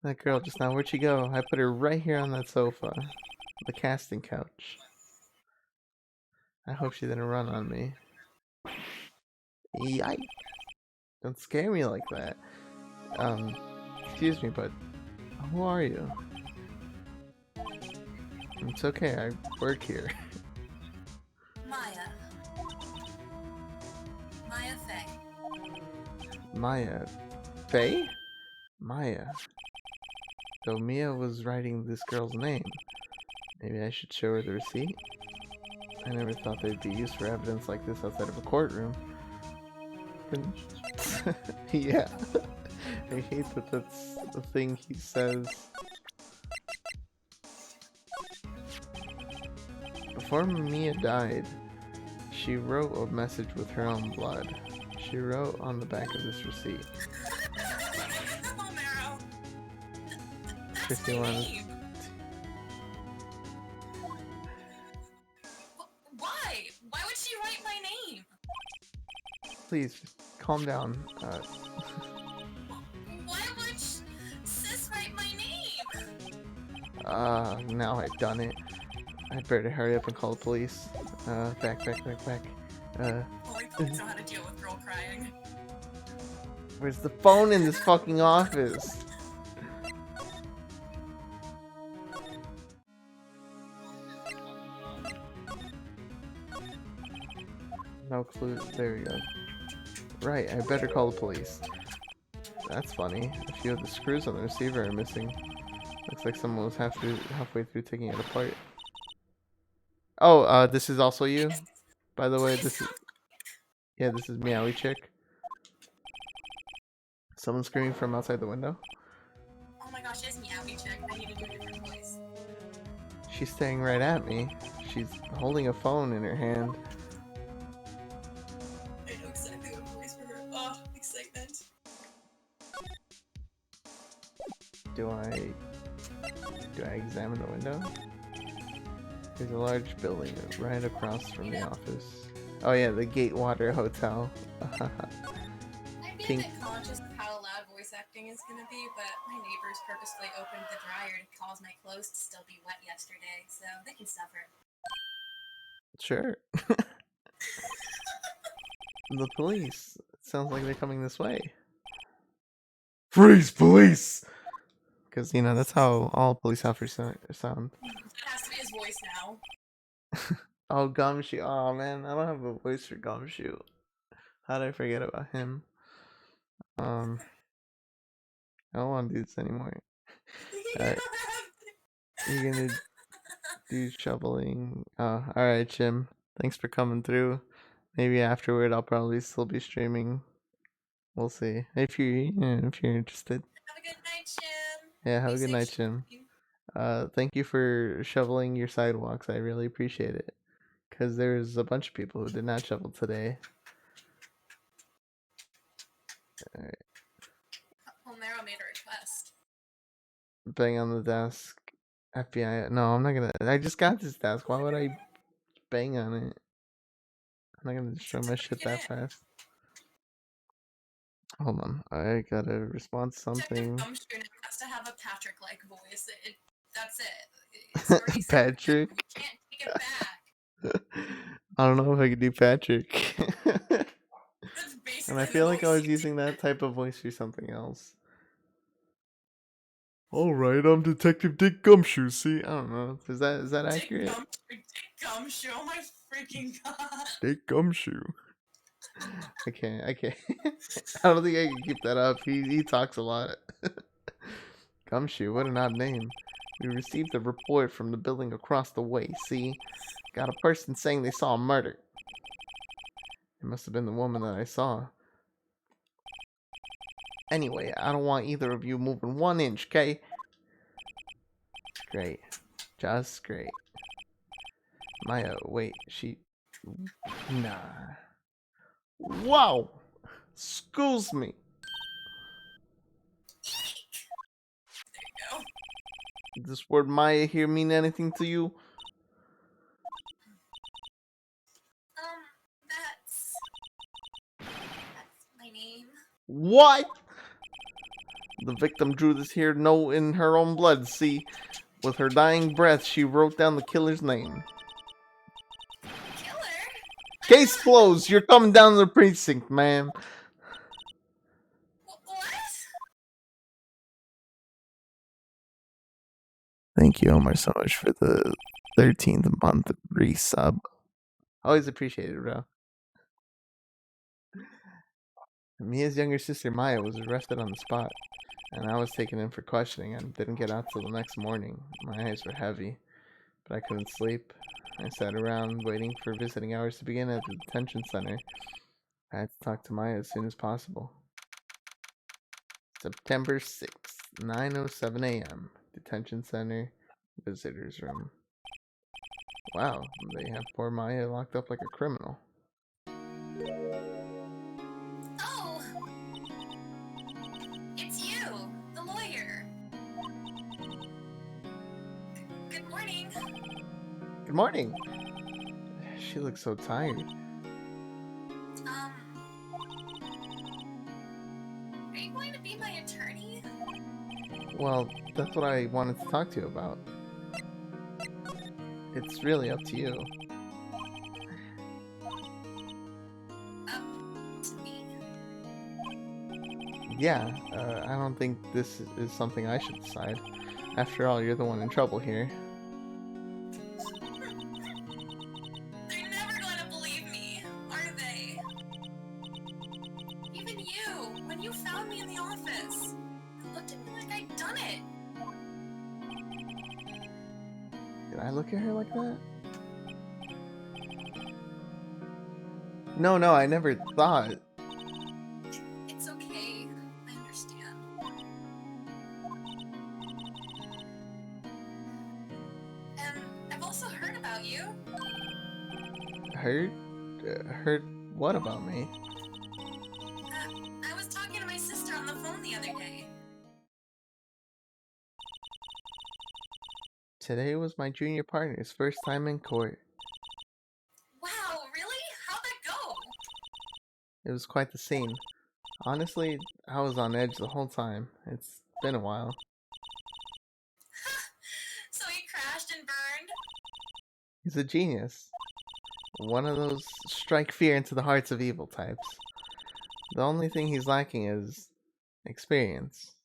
That girl just now, where'd she go? I put her right here on that sofa, the casting couch. I hope she didn't run on me. Yikes! Don't scare me like that. Excuse me, but who are you? It's okay, I work here. Maya. Maya Fay. Maya. Faye? Maya. So Mia was writing this girl's name. Maybe I should show her the receipt? I never thought they'd be used for evidence like this outside of a courtroom. Yeah. I hate that that's the thing he says. Before Mia died, She wrote a message with her own blood. She wrote on the back of this receipt. Homero. That's Christy my wanted. name. Why? Why would she write my name? Please, calm down. Why would sis write my name? Now I've done it. I better hurry up and call the police. Back. Only police know how to deal with girl crying. Where's the phone in this fucking office? No clue. There we go. Right, I better call the police. That's funny. A few of the screws on the receiver are missing. Looks like someone was halfway through taking it apart. Oh, this is also you? By the way, this is... Yeah, this is Meowie Chick. Someone screaming from outside the window? Oh my gosh, it's Meowie Chick. I need to do a different voice. She's staring right at me. She's holding a phone in her hand. I know exactly what voice for her. Oh, excitement. Do I examine the window? There's a large building right across from the office. Oh yeah, the Gatewater Hotel. I'm being a bit conscious of how loud voice acting is gonna be, but my neighbors purposely opened the dryer to cause my clothes to still be wet yesterday, so they can suffer. Sure. The police. Sounds like they're coming this way. Freeze, police! Because, you know, that's how all police officers sound. That has to be his voice now. Oh, Gumshoe. Oh, man. I don't have a voice for Gumshoe. How did I forget about him? I don't want to do this anymore. You're gonna do shoveling. Oh, alright, Jim. Thanks for coming through. Maybe afterward I'll probably still be streaming. We'll see. If you're interested. Have a good night, Jim. Yeah, have a good night, Jim. Thank you for shoveling your sidewalks. I really appreciate it. Because there's a bunch of people who did not shovel today. Alright. Homero made a request. Bang on the desk. FBI. No, I'm not gonna. I just got this desk. Why would I bang on it? I'm not gonna destroy my shit that fast. Hold on. I gotta respond to something. Detective has to have a Patrick-like voice. That's it. Patrick? You can't take it back. I don't know if I could do Patrick. That's basically And I feel like I was using that type of voice for something else. Alright, I'm Detective Dick Gumshoe, see? I don't know. Is that accurate? Dick Gumshoe, oh my freaking god. Dick Gumshoe. I can't. I don't think I can keep that up. He talks a lot. Gumshoe, what an odd name. We received a report from the building across the way, see? Got a person saying they saw a murder. It must have been the woman that I saw. Anyway, I don't want either of you moving 1 inch, okay? Great. Just great. Maya, wait, Nah. Wow! Excuse me. There you go. Does this word Maya here mean anything to you? That's my name. What? The victim drew this here note in her own blood, see? With her dying breath, she wrote down the killer's name. Killer? Case closed. You're coming down to the precinct, ma'am. What? Thank you, Omar, so much for the 13th month resub. Always appreciated, bro. Mia's younger sister, Maya, was arrested on the spot, and I was taken in for questioning and didn't get out till the next morning. My eyes were heavy, but I couldn't sleep. I sat around waiting for visiting hours to begin at the detention center. I had to talk to Maya as soon as possible. September 6th, 9:07 a.m. Detention center, visitors room. Wow, they have poor Maya locked up like a criminal. Good morning. She looks so tired. Are you going to be my attorney? Well, that's what I wanted to talk to you about. It's really up to you. To me? Yeah, I don't think this is something I should decide. After all, you're the one in trouble here. They're never going to believe me, are they? Even you, when you found me in the office, you looked at me like I'd done it. Did I look at her like that? No, I never thought. It's okay. I understand. And I've also heard about you. Heard? Heard what about me? I was talking to my sister on the phone the other day. Today was my junior partner's first time in court. Wow, really? How'd that go? It was quite the scene. Honestly, I was on edge the whole time. It's been a while. So he crashed and burned? He's a genius. One of those strike fear into the hearts of evil types. The only thing he's lacking is experience.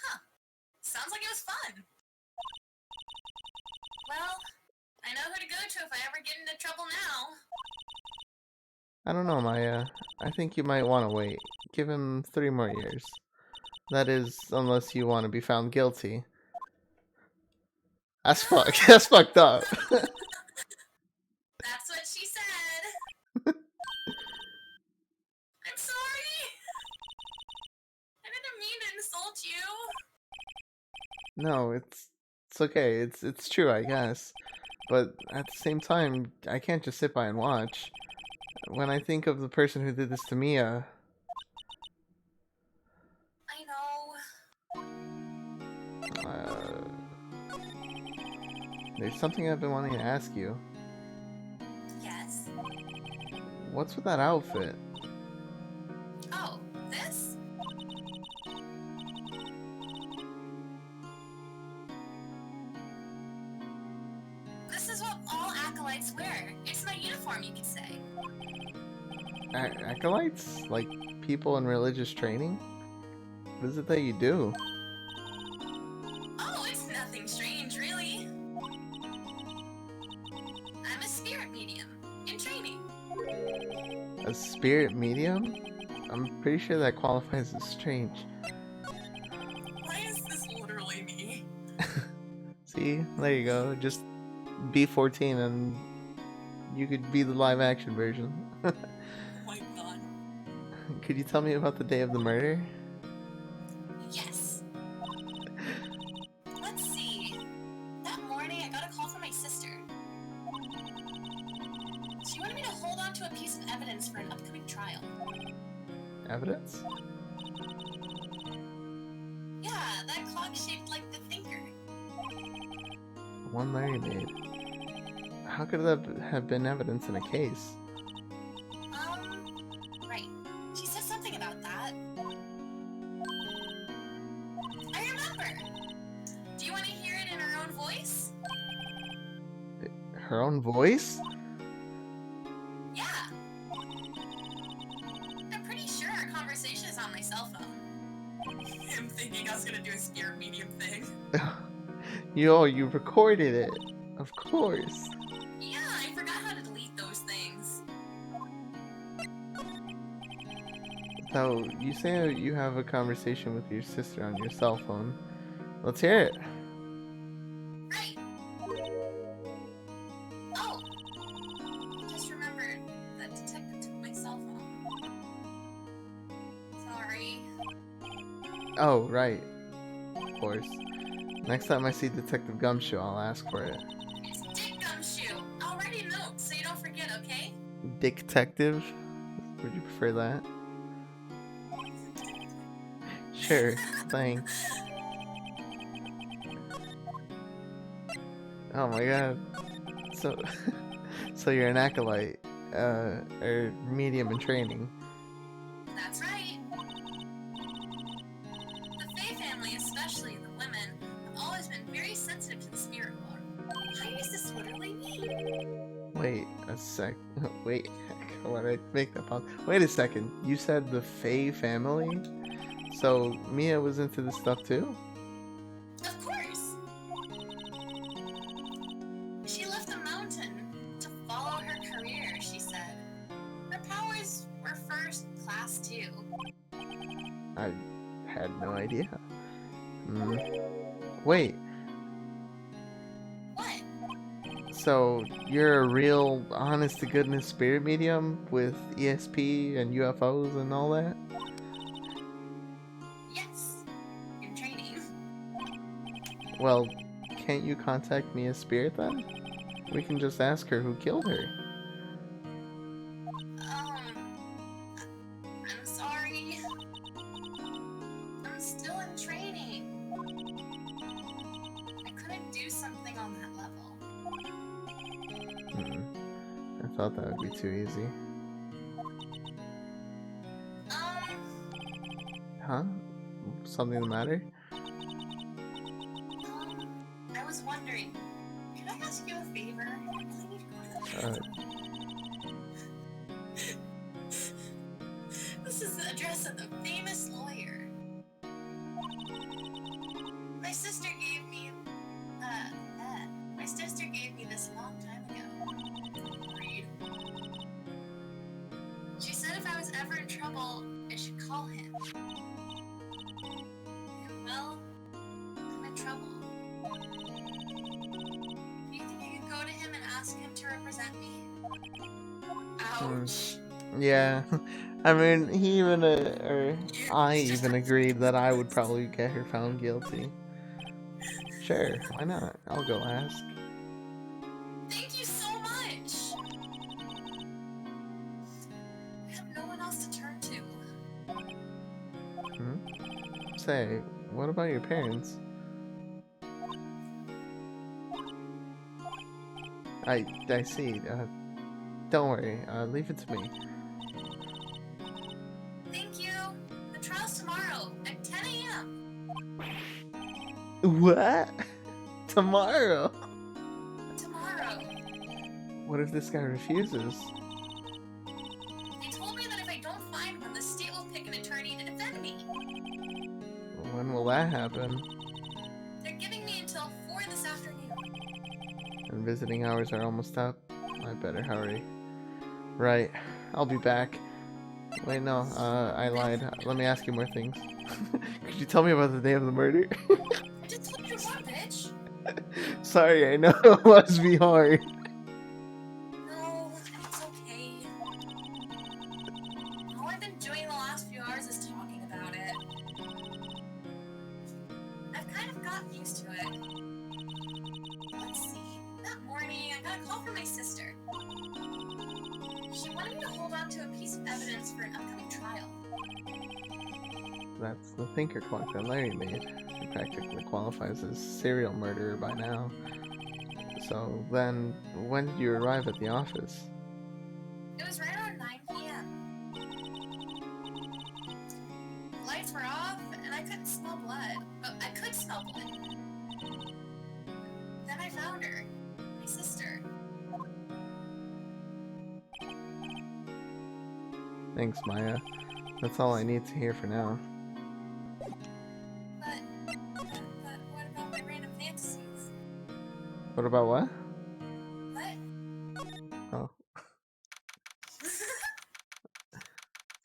Huh. Sounds like it was fun. Well, I know who to go to if I ever get into trouble now. I don't know, Maya. I think you might want to wait. Give him 3 more years. That is, unless you want to be found guilty. That's that's fucked up. That's what she said. I'm sorry. I didn't mean to insult you. No, it's okay. It's true, I guess. But at the same time, I can't just sit by and watch. When I think of the person who did this to Mia, I know. there's something I've been wanting to ask you. Yes. What's with that outfit? Oh, this? This is what all acolytes wear. It's my uniform, you could say. Acolytes? Like people in religious training? What is it that you do? Oh, it's nothing strange, really. I'm a spirit medium in training. A spirit medium? I'm pretty sure that qualifies as strange. Why is this literally me? See? There you go. Just be 14 and you could be the live action version. Oh my god. Could you tell me about the day of the murder? Yes. Let's see. That morning, I got a call from my sister. She wanted me to hold on to a piece of evidence for an upcoming trial. Evidence? Yeah, that clock shaped like the thinker. The one Larry made. How could that have been evidence in a case? Right. She said something about that. I remember! Do you want to hear it in her own voice? Her own voice? Yeah. I'm pretty sure our conversation is on my cell phone. Him thinking I was gonna do a spirit medium thing. You recorded it. Of course. Yeah, I forgot how to delete those things. So, you say you have a conversation with your sister on your cell phone. Let's hear it. Right. Oh. I just remembered that detective took my cell phone. Sorry. Oh, right. Of course. Next time I see Detective Gumshoe, I'll ask for it. It's Dick Gumshoe. I'll write a note so you don't forget, okay? Dick Detective? Would you prefer that? Sure, thanks. Oh my god. So, so you're an acolyte, or medium in training. That's right. The Fae family, especially the women, have always been very sensitive to the spirit world. Why does this literally mean? Wait a sec. Wait, when I make that pause. Wait a second. You said the Fae family? So Mia was into this stuff too? Of course! She left the mountain to follow her career, she said. Her powers were first class too. I had no idea. Hmm. Wait, What? so you're a real honest to goodness spirit medium with ESP and UFOs and all that? Yes. In training. Well, can't you contact Mia's spirit then? We can just ask her who killed her. I'm sorry. I'm still in training. I couldn't do something on that level. Hmm. I thought that would be too easy. Huh? Something the matter? I was wondering, could I ask you a favor? I really need to go to the Uh, bathroom. This is the address of the famous lawyer. My sister gave me, my sister gave me this a long time ago. Read. She said if I was ever in trouble, I should call him. And well, I'm in trouble. Do you think I could go to him and ask him to represent me? Ouch. yeah. I mean, he even, or I even agreed that I would probably get her found guilty. Sure, why not? I'll go ask. Thank you so much! I have no one else to turn to. Hmm? Say, what about your parents? I see. Don't worry. Leave it to me. Thank you. The trial's tomorrow at 10 a.m. What? Tomorrow? Tomorrow. What if this guy refuses? They told me that if I don't find one, the state will pick an attorney to defend me. When will that happen? They're giving me until 4 this afternoon. And visiting hours are almost up. I better hurry. Right. I'll be back. Wait, no. I lied. Let me ask you more things. Could you tell me about the day of the murder? I just told you to run, bitch. Sorry, I know it must be hard. No, it's okay. All I've been doing the last few hours is talking about it. I've kind of gotten used to it. Let's see. That morning, I got a call from my sister. She wanted me to hold on to a piece of evidence for an upcoming trial. That's the thinker clock that Larry made. He practically qualifies as serial murderer by now. So then, when did you arrive at the office? It was right around 9 p.m. The lights were off, and I couldn't smell blood. But I could smell blood. Then I found her. My sister. Thanks, Maya. That's all I need to hear for now. But what about my random fantasies? What about what? What? Oh, it's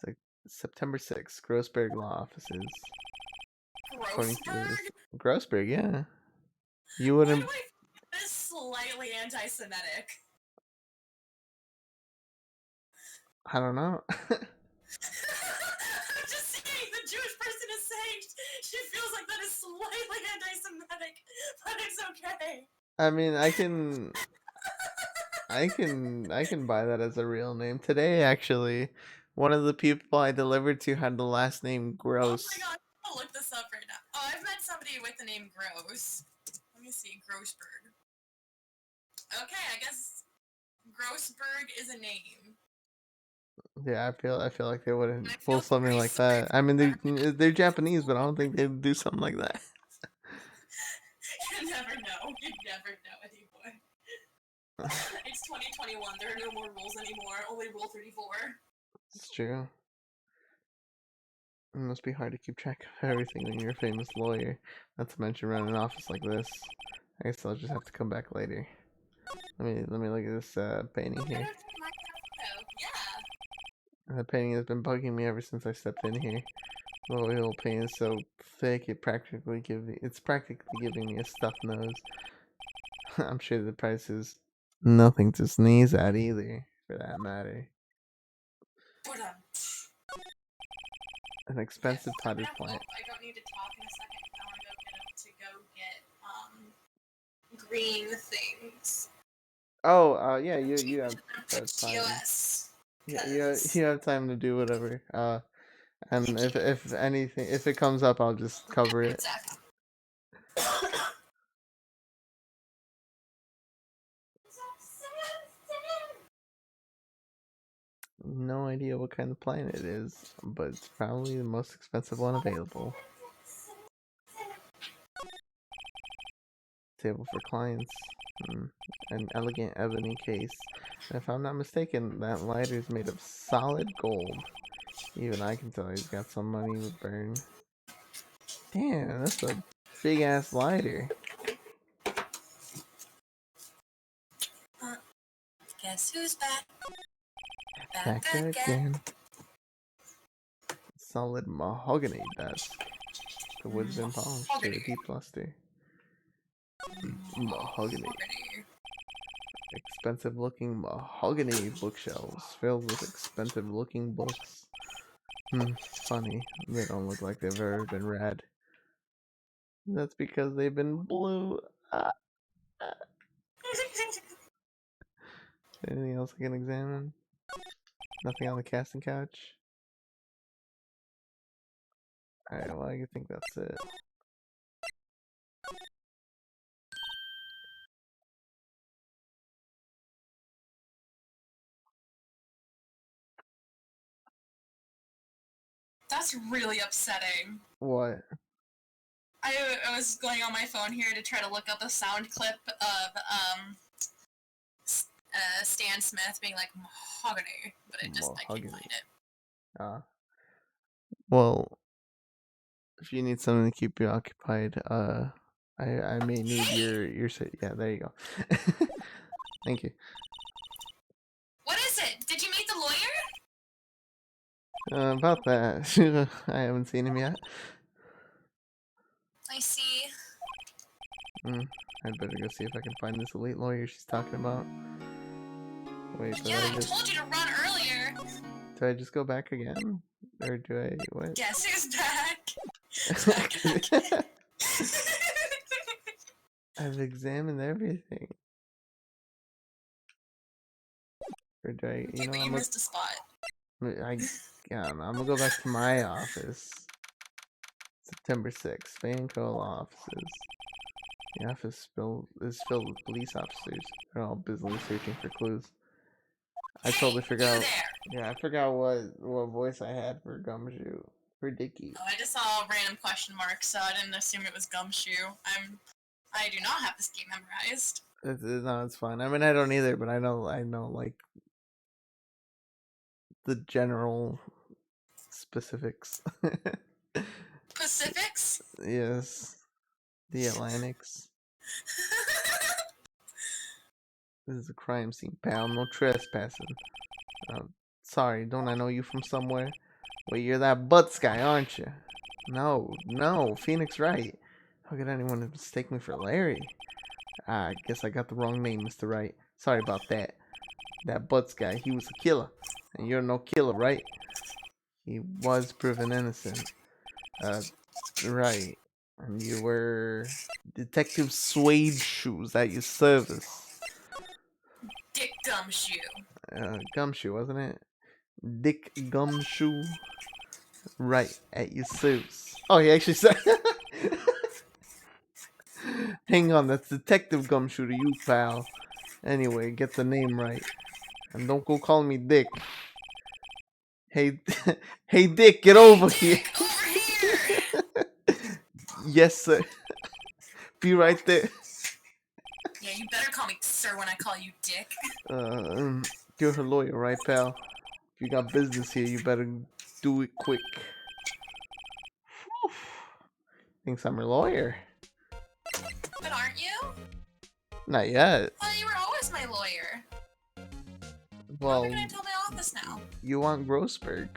like September 6th, Grossberg Law Offices. According to this. Grossberg? Grossberg, yeah. You Why do wouldn't. I feel this slightly anti-Semitic? I don't know. I'm just saying, the Jewish person is saying she feels like that is slightly anti-Semitic, but it's okay. I mean, I can buy that as a real name. Today, actually, one of the people I delivered to had the last name Oh Gross. my god, I'll look this up right now. Oh, I've met somebody with the name Gross. Let me see, Grossberg. Okay, I guess Grossberg is a name. Yeah, I feel like they wouldn't I pull feel something pretty like sorry that. for I mean, her. they're Japanese, but I don't think they'd do something like that. You never know. You never know anymore. It's 2021. There are no more rules anymore. Only Rule 34. It's true. It must be hard to keep track of everything when you're a famous lawyer. Not to mention run an office like this. I guess I'll just have to come back later. Let me look at this painting here. Yeah. The painting has been bugging me ever since I stepped in here. The oil paint is so thick it's practically giving me a stuffed nose. I'm sure the price is nothing to sneeze at either, for that matter. But An okay, expensive I'm potted gonna. plant. Oh, I don't need to talk in a second. I want to go get green things. Oh, yeah, you have time. TOS. Yeah, Cause you have time to do whatever. And if anything, if it comes up, I'll just cover it. exactly. No idea what kind of plant it is, but it's probably the most expensive one available. Table for clients. An elegant ebony case. And if I'm not mistaken, that lighter is made of solid gold. Even I can tell he's got some money to burn. Damn, that's a big ass lighter. Guess who's back? Back again. Solid mahogany desk. The wood's been polished to a deep luster. Mahogany. Expensive looking mahogany bookshelves filled with expensive looking books. Funny. They don't look like they've ever been read. That's because they've been blue. Anything else I can examine? Nothing on the casting couch? Alright, well, I think that's it. That's really upsetting. What? I was going on my phone here to try to look up a sound clip of Stan Smith being like mahogany, but I can't find it. Well, if you need something to keep you occupied, I may need your yeah, there you go. Thank you. What is it? Did you meet the lawyer? About that, I haven't seen him yet. I see. I'd better go see if I can find this elite lawyer she's talking about. Wait, Yeah, I told you to run earlier. do I just go back again? Or do I, what? Guess who's back? I've examined everything. Or do I, Okay, but you missed a spot. I don't know. I'm gonna go back to my office. September 6th, Vanco offices. The office is filled with police officers. They're all busily searching for clues. I totally forgot. Yeah, I forgot what voice I had for Gumshoe. For Dickie. Oh, I just saw a random question mark, so I didn't assume it was Gumshoe. I do not have this game memorized. No, it's fine. I mean, I don't either, but I know, like, the general specifics. Pacifics? Yes. The Atlantics. This is a crime scene, pal. No trespassing. Sorry, don't I know you from somewhere? Well, you're that Butts guy, aren't you? No, Phoenix Wright. How could anyone mistake me for Larry? I guess I got the wrong name, Mr. Wright. Sorry about that. That Butts guy, he was a killer. And you're no killer, right? He was proven innocent. Right. And you were Detective Suede Shoes at your service. Dick Gumshoe. Gumshoe, wasn't it? Dick Gumshoe. Right, at your service. Oh, he actually said... Hang on, that's Detective Gumshooter, you pal. Anyway, get the name right. And don't go calling me Dick. Hey, hey Dick, get over here. Dick, over here! Yes, sir. Be right there. Yeah, you better call me sir when I call you Dick. You're her lawyer, right, pal? If you got business here, you better do it quick. Whew. Thinks I'm her lawyer. But aren't you? Not yet. Well, you were always my lawyer. Well, What are you gonna tell my office now? you want Grossberg.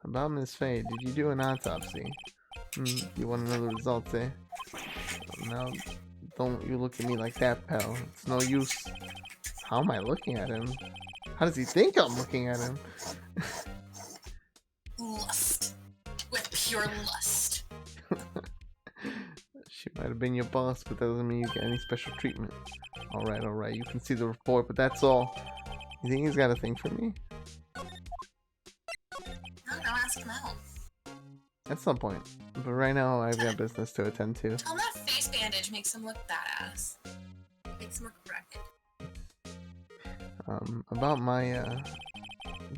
About Miss Faye, did you do an autopsy? You want to know the results, eh? No, don't you look at me like that, pal. It's no use. How am I looking at him? How does he think I'm looking at him? Lust. With pure lust. She might have been your boss, but that doesn't mean you get any special treatment. Alright, you can see the report, but that's all. You think he's got a thing for me? I'll go ask him out. At some point. But right now, I've got business to attend to. Tell him that face bandage makes him look badass. Makes him look rugged. About my,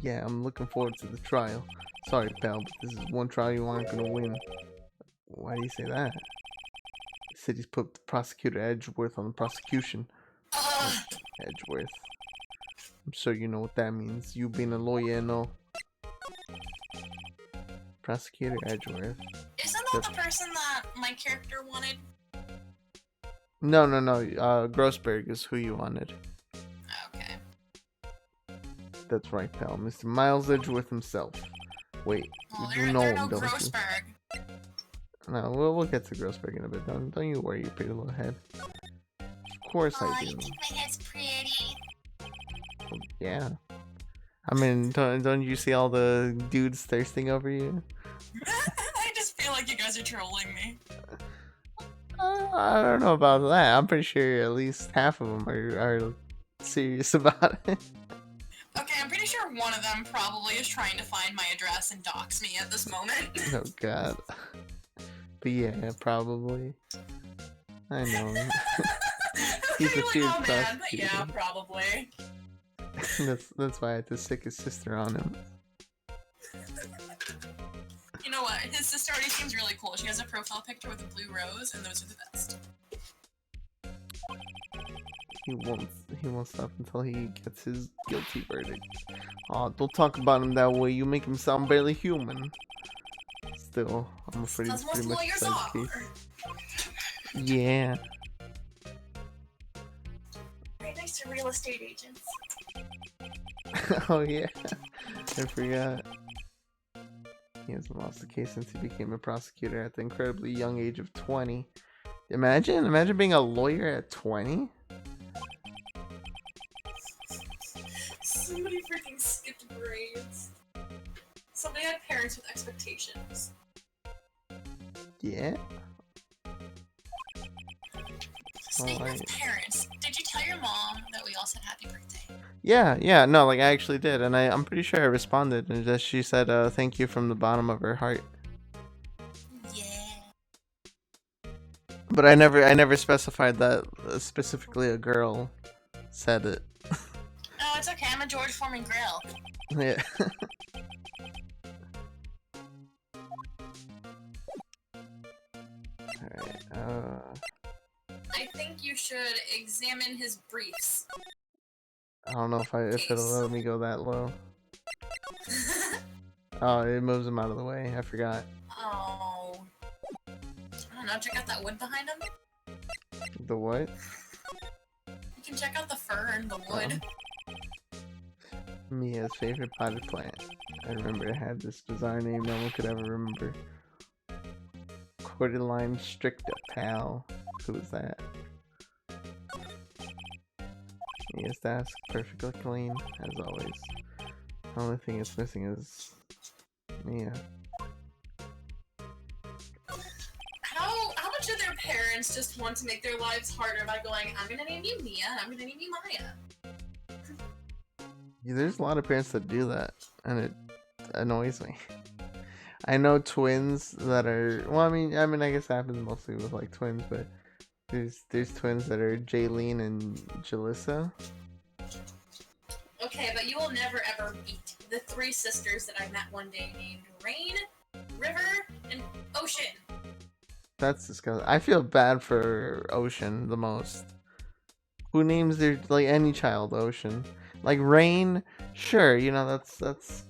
yeah, I'm looking forward to the trial. Sorry, pal, but this is one trial you aren't gonna win. Why do you say that? The city's put prosecutor Edgeworth on the prosecution. Edgeworth. I'm sure you know what that means. You being a lawyer and all. Prosecutor Edgeworth. Isn't that the person that my character wanted? No. Grossberg is who you wanted. Okay. That's right, pal. Mr. Miles Edgeworth himself. Wait, Well, you do know you're him, no don't you? Grossberg. No, we'll get to Grossberg in a bit. Don't you worry, you pretty little head. Of course I do. You think my head's pretty? Yeah. I mean, don't you see all the dudes thirsting over you? I just feel like you guys are trolling me. I don't know about that. I'm pretty sure at least half of them are serious about it. Okay, I'm pretty sure one of them probably is trying to find my address and dox me at this moment. Oh god. But yeah, probably. I know. He's a fierce prosecutor. But yeah, probably. That's why I had to sick his sister on him. You know what? His sister already seems really cool. She has a profile picture with a blue rose, and those are the best. He won't stop until he gets his guilty verdict. Aw, don't talk about him that way. You make him sound barely human. Still, I'm afraid it's pretty much the same case. Yeah. Right next to real estate agents. Oh yeah, I forgot. He hasn't lost the case since he became a prosecutor at the incredibly young age of 20. Imagine being a lawyer at 20. Somebody freaking skipped grades. Somebody had parents with expectations. Yeah. Speaking of parents, did you tell your mom that we all said happy birthday? Yeah, no, like I actually did, and I'm pretty sure I responded, and just she said, thank you from the bottom of her heart. Yeah. But I never specified that specifically a girl said it. Oh, it's okay, I'm a George Foreman grill. Yeah. Alright, I think you should examine his briefs. I don't know if it'll let me go that low. Oh, it moves him out of the way. I forgot. Oh. I don't know, check out that wood behind him? The what? You can check out the fur and the wood. Mia's favorite potted plant. I remember it had this bizarre name no one could ever remember. Cordyline stricta, pal. Who is that? Mia's desk, perfectly clean, as always. The only thing it's missing is Mia. How much of their parents just want to make their lives harder by going, I'm gonna name you Mia, and I'm gonna name you Maya? Yeah, there's a lot of parents that do that, and it annoys me. I know twins that are. Well, I mean, I guess it happens mostly with like twins, but there's twins that are Jaylene and Jalissa. Okay, but you will never ever meet the three sisters that I met one day named Rain, River, and Ocean. That's disgusting. I feel bad for Ocean the most. Who names their like any child Ocean? Like Rain, sure, that's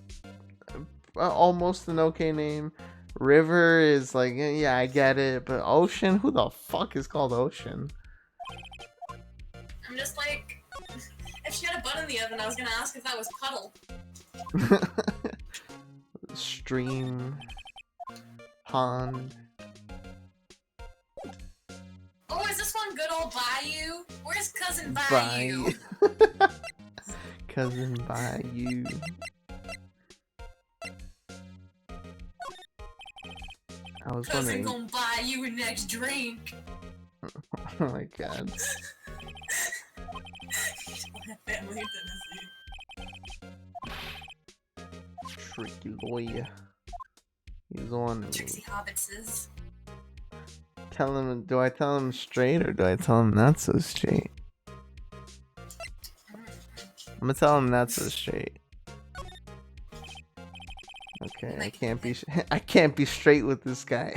almost an okay name. River is like yeah, I get it, but Ocean, who the fuck is called Ocean? I'm just like, if she had a butt in the oven, I was gonna ask if that was Puddle. Stream, pond. Oh, is this one good old Bayou? Where's Cousin Bayou? Cousin Bayou. I was Cousin wondering. gonna buy you a next drink. Oh my god. Family in Tennessee. Tricky lawyer. He's on. Trixie Hobbitses. Tell him. Do I tell him straight or do I tell him not so straight? I'm gonna tell him not so straight. Okay, I can't be. I can't be straight with this guy.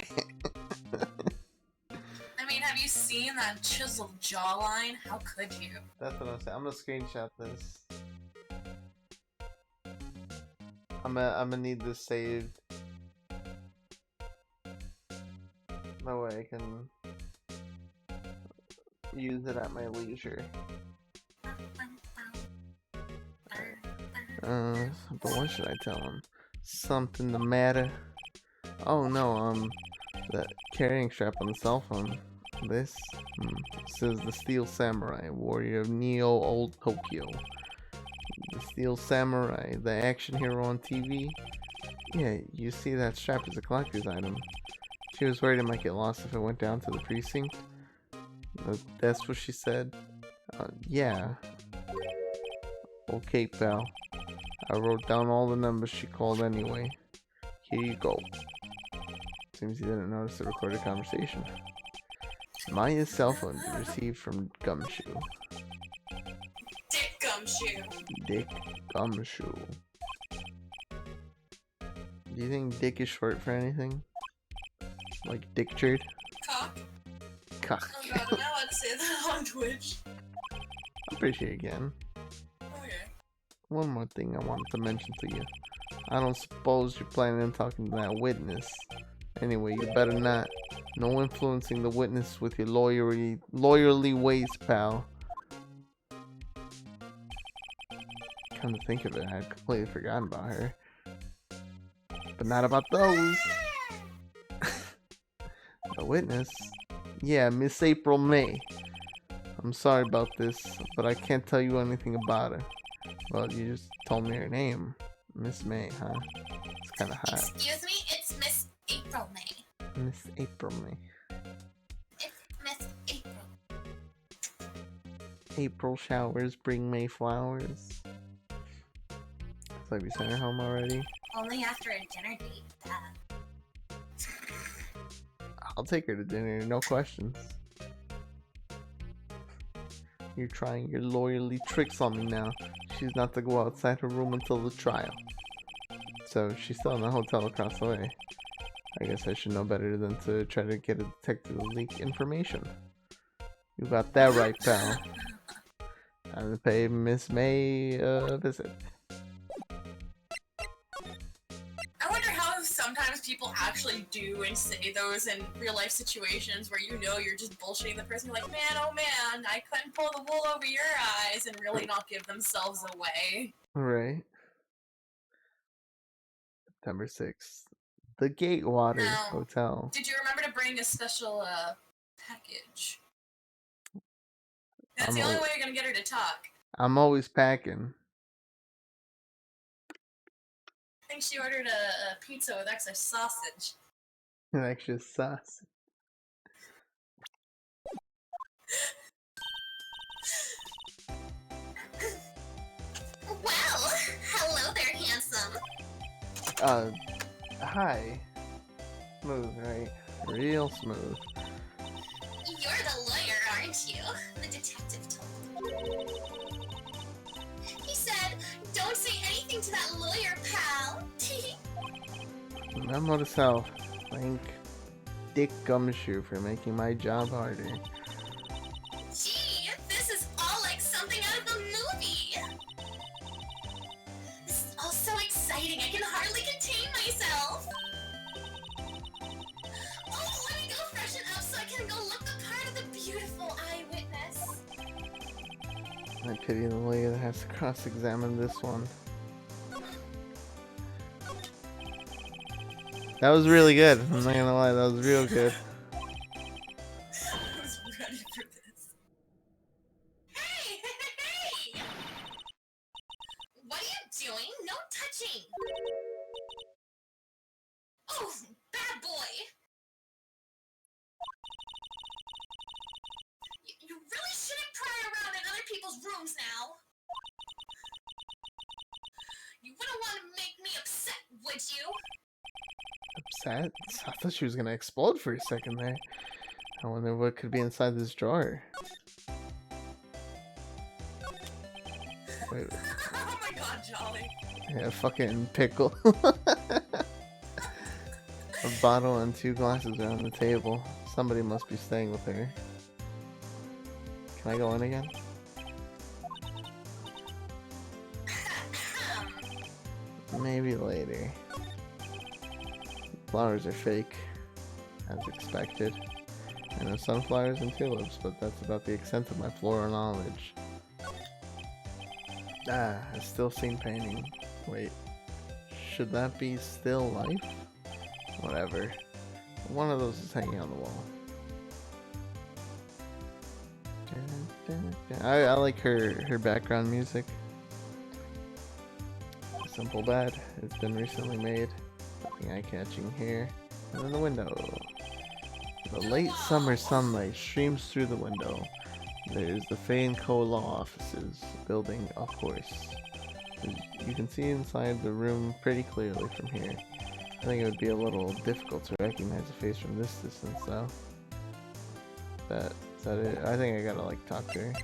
I mean, have you seen that chiseled jawline? How could you? That's what I'm saying. I'm gonna screenshot this. I'm gonna need this saved. That way I can use it at my leisure. But what should I tell him? Something the matter? Oh no, the carrying strap on the cell phone. This says the Steel Samurai, warrior of Neo Old Tokyo. The Steel Samurai, the action hero on TV. Yeah, you see that strap is a collector's item. She was worried it might get lost if it went down to the precinct. That's what she said. Yeah. Okay, pal. I wrote down all the numbers she called anyway. Here you go. Seems you didn't notice the recorded conversation. Maya's cell phone been received from Gumshoe. Dick Gumshoe. Dick Gumshoe. Do you think Dick is short for anything? Like Dickchard? Cock. Cock. Oh god, am I allowed to say that on Twitch? I'm pretty sure you can. Okay. One more thing I wanted to mention to you. I don't suppose you're planning on talking to that witness. Anyway, you better not. No influencing the witness with your lawyerly ways, pal. Come to think of it, I had completely forgotten about her. But not about those. The witness? Yeah, Miss April May. I'm sorry about this, but I can't tell you anything about her. Well, you just told me her name. Miss May, huh? It's kinda hot. Excuse me, it's Miss April May. Miss April May. It's Miss April. April showers bring May flowers. It's like we sent her home already. Only after a dinner date. Duh. I'll take her to dinner, no questions. You're trying your lawyerly tricks on me now. She's not to go outside her room until the trial. So she's still in the hotel across the way. I guess I should know better than to try to get a detective to leak information. You got that right, pal. Time to pay Miss May a visit. I wonder how sometimes people actually do and say those in real life situations where you know you're just bullshitting the person. You're like, man, oh man, I couldn't pull the wool over your eyes, and really not give themselves away. Right. September 6th. The Gatewater Now, Hotel. Did you remember to bring a special package? That's the only way you're gonna get her to talk. I'm always packing. I think she ordered a pizza with extra sausage. An extra sauce. Well, hello there, handsome. Hi. Smooth, right? Real smooth. You're the lawyer, aren't you? The detective told me. He said, don't say anything to that lawyer, pal. Memo to self. Thank Dick Gumshoe for making my job harder. Gee, this is all like something out of a movie. This is all so exciting, I can hardly contain myself. Oh, let me go freshen up so I can go look the part of the beautiful eyewitness. I pity the lawyer that has to cross-examine this one. That was really good. I'm not gonna lie, that was real good. I was ready for this. Hey, hey, hey! What are you doing? No touching! Oh, bad boy! You really shouldn't pry around in other people's rooms now. You wouldn't want to make me upset, would you? Upset? I thought she was gonna explode for a second there. I wonder what could be inside this drawer. Wait. Oh my god, Jolly. Yeah, fucking pickle. A bottle and 2 glasses are on the table. Somebody must be staying with her. Can I go in again? Maybe later. Flowers are fake, as expected. I know sunflowers and tulips, but that's about the extent of my floral knowledge. Ah, a still scene painting. Wait, should that be still life? Whatever. One of those is hanging on the wall. I like her background music. Simple bad. It's been recently made. Nothing eye-catching here. And then the window. The late summer sunlight streams through the window. There's the Fane Co. Law offices building, of course. You can see inside the room pretty clearly from here. I think it would be a little difficult to recognize a face from this distance, though. Is that it? I think I gotta, like, talk to her.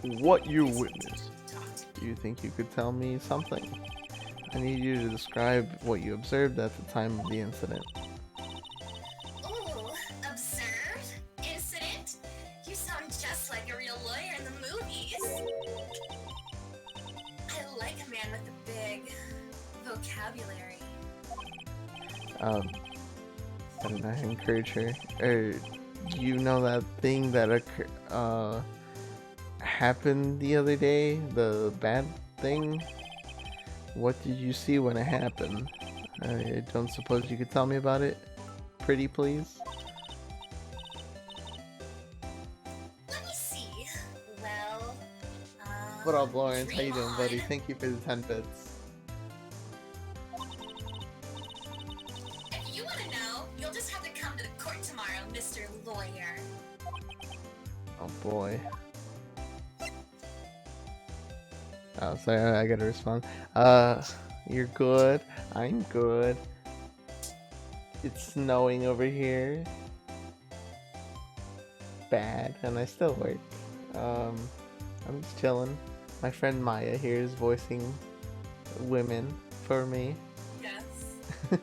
What you witnessed? Do you think you could tell me something? I need you to describe what you observed at the time of the incident. Ooh, observed? Incident? You sound just like a real lawyer in the movies. I like a man with a big vocabulary. And I encourage her. Do you know that thing that happened the other day? The bad thing? What did you see when it happened? I don't suppose you could tell me about it? Pretty please? Let me see. Well, What up, Lawrence? How dream you doing, on. buddy? Thank you for the 10 bits. If you want to know, you'll just have to come to the court tomorrow, Mr. Lawyer. Oh boy. Oh, sorry, I gotta respond. You're good. I'm good. It's snowing over here. Bad, and I still work. I'm just chilling. My friend Maya here is voicing women for me. Yes.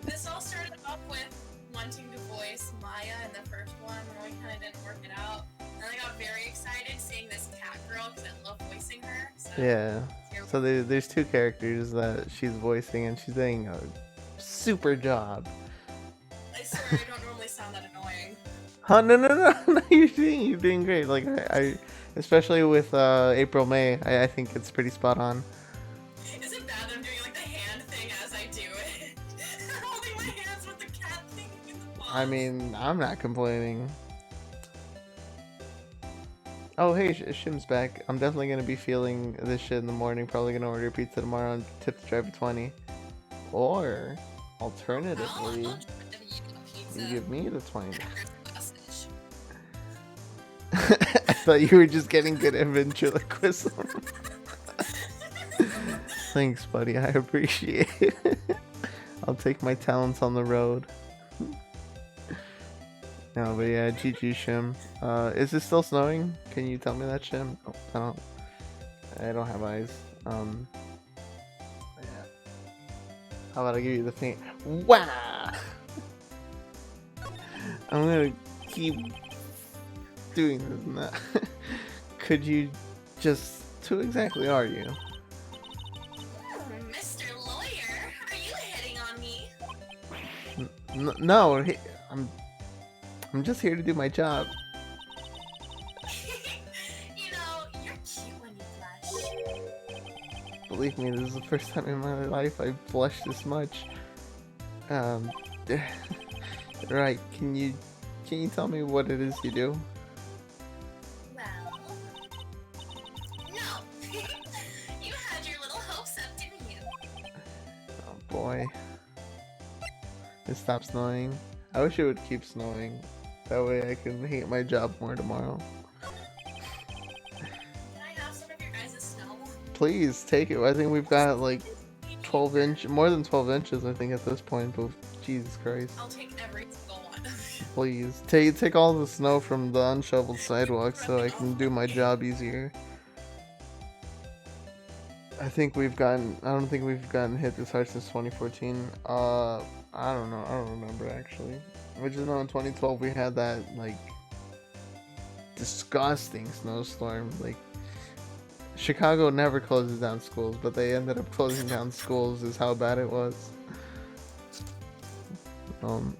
This all started off with wanting to voice Maya in the first one, and we kind of didn't work it out. And I got very excited seeing this cat girl because I love voicing her. So Yeah. So there's 2 characters that she's voicing, and she's doing a super job. I swear I don't normally sound that annoying. Huh? No, you're doing great. Like I especially with April May, I think it's pretty spot on. Is it bad that I'm doing like the hand thing as I do it? Holding my hands with the cat thing in the palm. I mean, I'm not complaining. Oh hey, Shim's back. I'm definitely gonna be feeling this shit in the morning. Probably gonna order pizza tomorrow and tip the driver 20. Or alternatively, you give me the 20. I thought you were just getting good at ventriloquism. Thanks, buddy. I appreciate it. I'll take my talents on the road. No, but yeah, GG Shim. Is it still snowing? Can you tell me that, Shim? Oh, I don't have eyes. Yeah. How about I give you the faint? Wow! I'm gonna keep doing this and that. Could you just... Who exactly are you? Mr. Lawyer, are you hitting on me? No, I'm just here to do my job. You know, you're cute when you blush. Believe me, this is the first time in my life I've blushed this much. Um, right, can you tell me what it is you do? Well, no. You had your little hopes up, didn't you? Oh boy. It stopped snowing. I wish it would keep snowing. That way I can hate my job more tomorrow. Can I have some of your guys' snow? Please, take it. I think we've got like 12 more than 12 inches I think at this point, but Jesus Christ. I'll take every single one. Please, take all the snow from the unshoveled sidewalks so I can do my job easier. I don't think we've gotten hit this hard since 2014. I don't know. I don't remember actually. I just know in 2012 we had that like disgusting snowstorm. Like Chicago never closes down schools, but they ended up closing down schools. Is how bad it was. Um,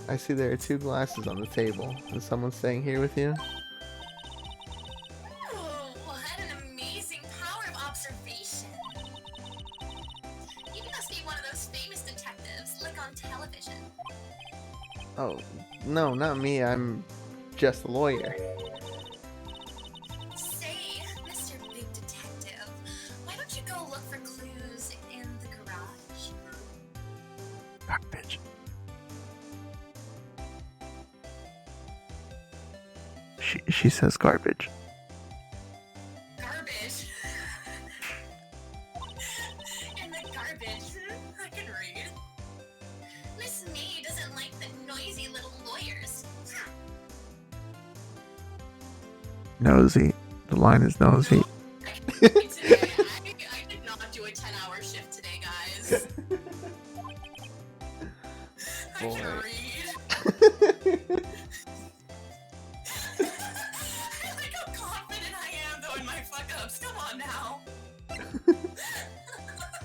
I see there are 2 glasses on the table. Is someone staying here with you? Oh, what an amazing power of observation. You must be one of those famous detectives, like on television. Oh, no, not me. I'm just a lawyer. Say, Mr. Big Detective, why don't you go look for clues in the garage? Garbage. She says garbage. Garbage. In the garbage. I can read. Miss May doesn't like the noisy little lawyers. Nosy. The line is nosy. No, I did not do a 10-hour shift today, guys. I can read. Like how confident I am though in my fuck-ups. Come on now.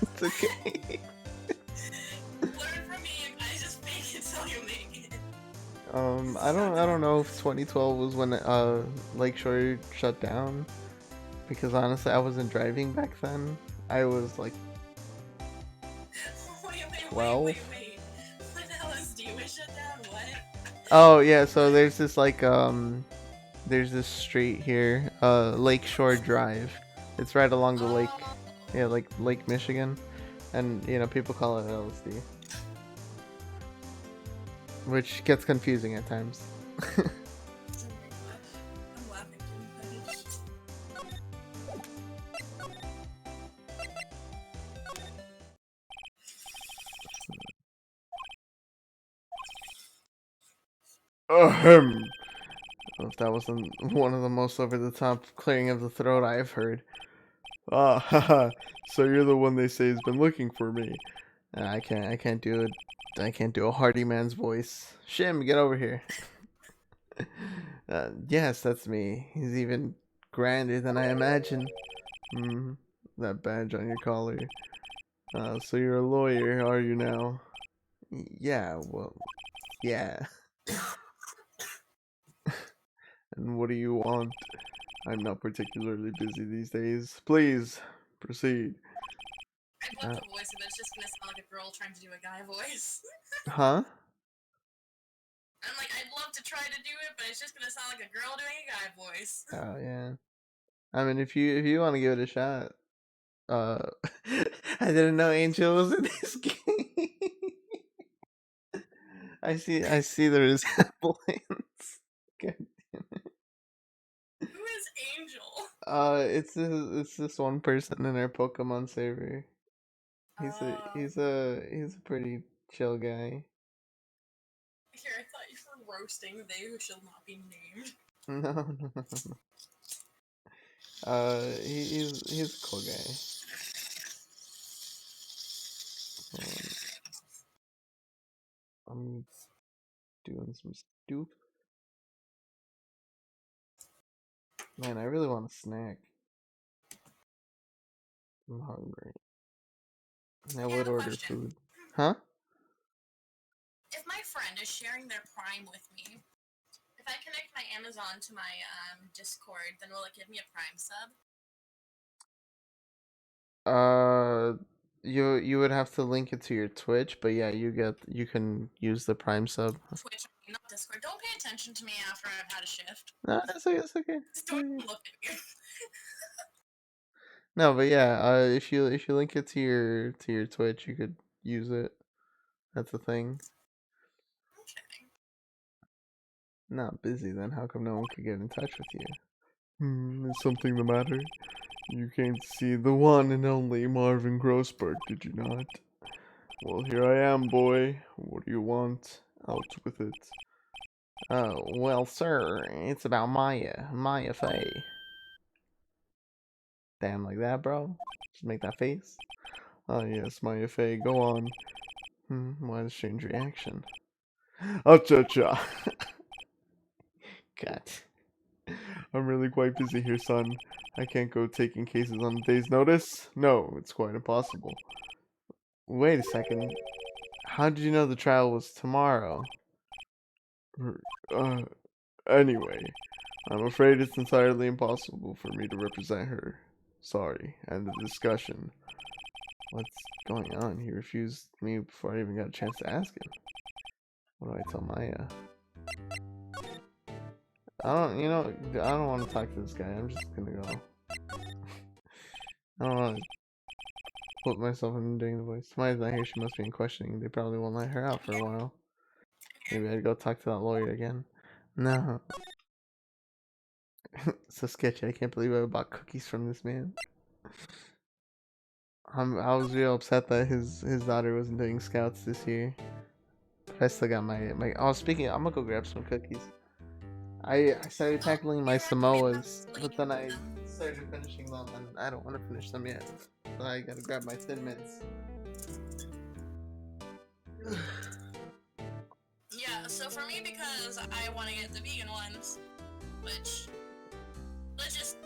It's okay. Learn from me, you guys just fake it till you make it. I don't know if 2012 was when Lakeshore shut down, because honestly I wasn't driving back then. I was like Wait, 12. What the hell is was shut down? What? Oh yeah, so there's this like there's this street here, Lakeshore Drive. It's right along the lake. Yeah, like Lake Michigan, and you know people call it LSD, which gets confusing at times. I'm laughing too much. Ahem. If that wasn't one of the most over-the-top clearing of the throat I've heard. Ah, haha. So you're the one they say has been looking for me. I can't do it. I can't do a hardy man's voice. Shim, get over here. Yes, that's me. He's even grander than I imagined. Hmm. That badge on your collar. So you're a lawyer, are you now? Yeah, well, yeah. And what do you want? I'm not particularly busy these days. Please, proceed. I'd love to voice it, but it's just gonna sound like a girl trying to do a guy voice. Huh? I'm like, I'd love to try to do it, but it's just gonna sound like a girl doing a guy voice. Oh yeah. I mean, if you want to give it a shot. Uh, I didn't know Angel was in this game. I see the resemblance. God damn it. Who is Angel? It's this one person in our Pokemon server. He's a pretty chill guy. Here, I thought you were roasting they who shall not be named. No, no, no, no. He's a cool guy. I'm doing some stoop. Man, I really want a snack. I'm hungry. I Okay, I have would a order question. food. Huh? If my friend is sharing their Prime with me, if I connect my Amazon to my Discord, then will it give me a Prime sub? You would have to link it to your Twitch, but yeah, you can use the Prime sub. Twitch, not Discord. Don't pay attention to me after I've had a shift. No, it's okay. It's okay. Just don't even look at me. No, but yeah, if you link it to your Twitch, you could use it. That's the thing. Okay. Not busy then. How come no one could get in touch with you? Is something the matter? You came to see the one and only Marvin Grossberg, did you not? Well, here I am, boy. What do you want? Out with it. Oh, well, sir, it's about Maya Faye. Damn, like that, bro? Just make that face. Oh, yes, Maya Faye, go on. Why the strange reaction? Oh, cha-cha. God. I'm really quite busy here, son. I can't go taking cases on a day's notice. No, it's quite impossible. Wait a second. How did you know the trial was tomorrow? Uh, anyway, I'm afraid it's entirely impossible for me to represent her. Sorry, end of discussion. What's going on? He refused me before I even got a chance to ask him. What do I tell Maya? I don't want to talk to this guy. I'm just gonna go. I don't want to put myself in doing the voice. Maya's not here. She must be in questioning. They probably won't let her out for a while. Maybe I'd go talk to that lawyer again. No. So sketchy. I can't believe I bought cookies from this man. I was real upset that his daughter wasn't doing scouts this year. But I still got my. Oh, speaking, I'm gonna go grab some cookies. I started Well, tackling my you recommend them, Samoas, but you but can then eat I them. started finishing them, and I don't want to finish them yet. So I gotta grab my Thin Mints. Yeah, so for me, because I want to get the vegan ones, which, let's just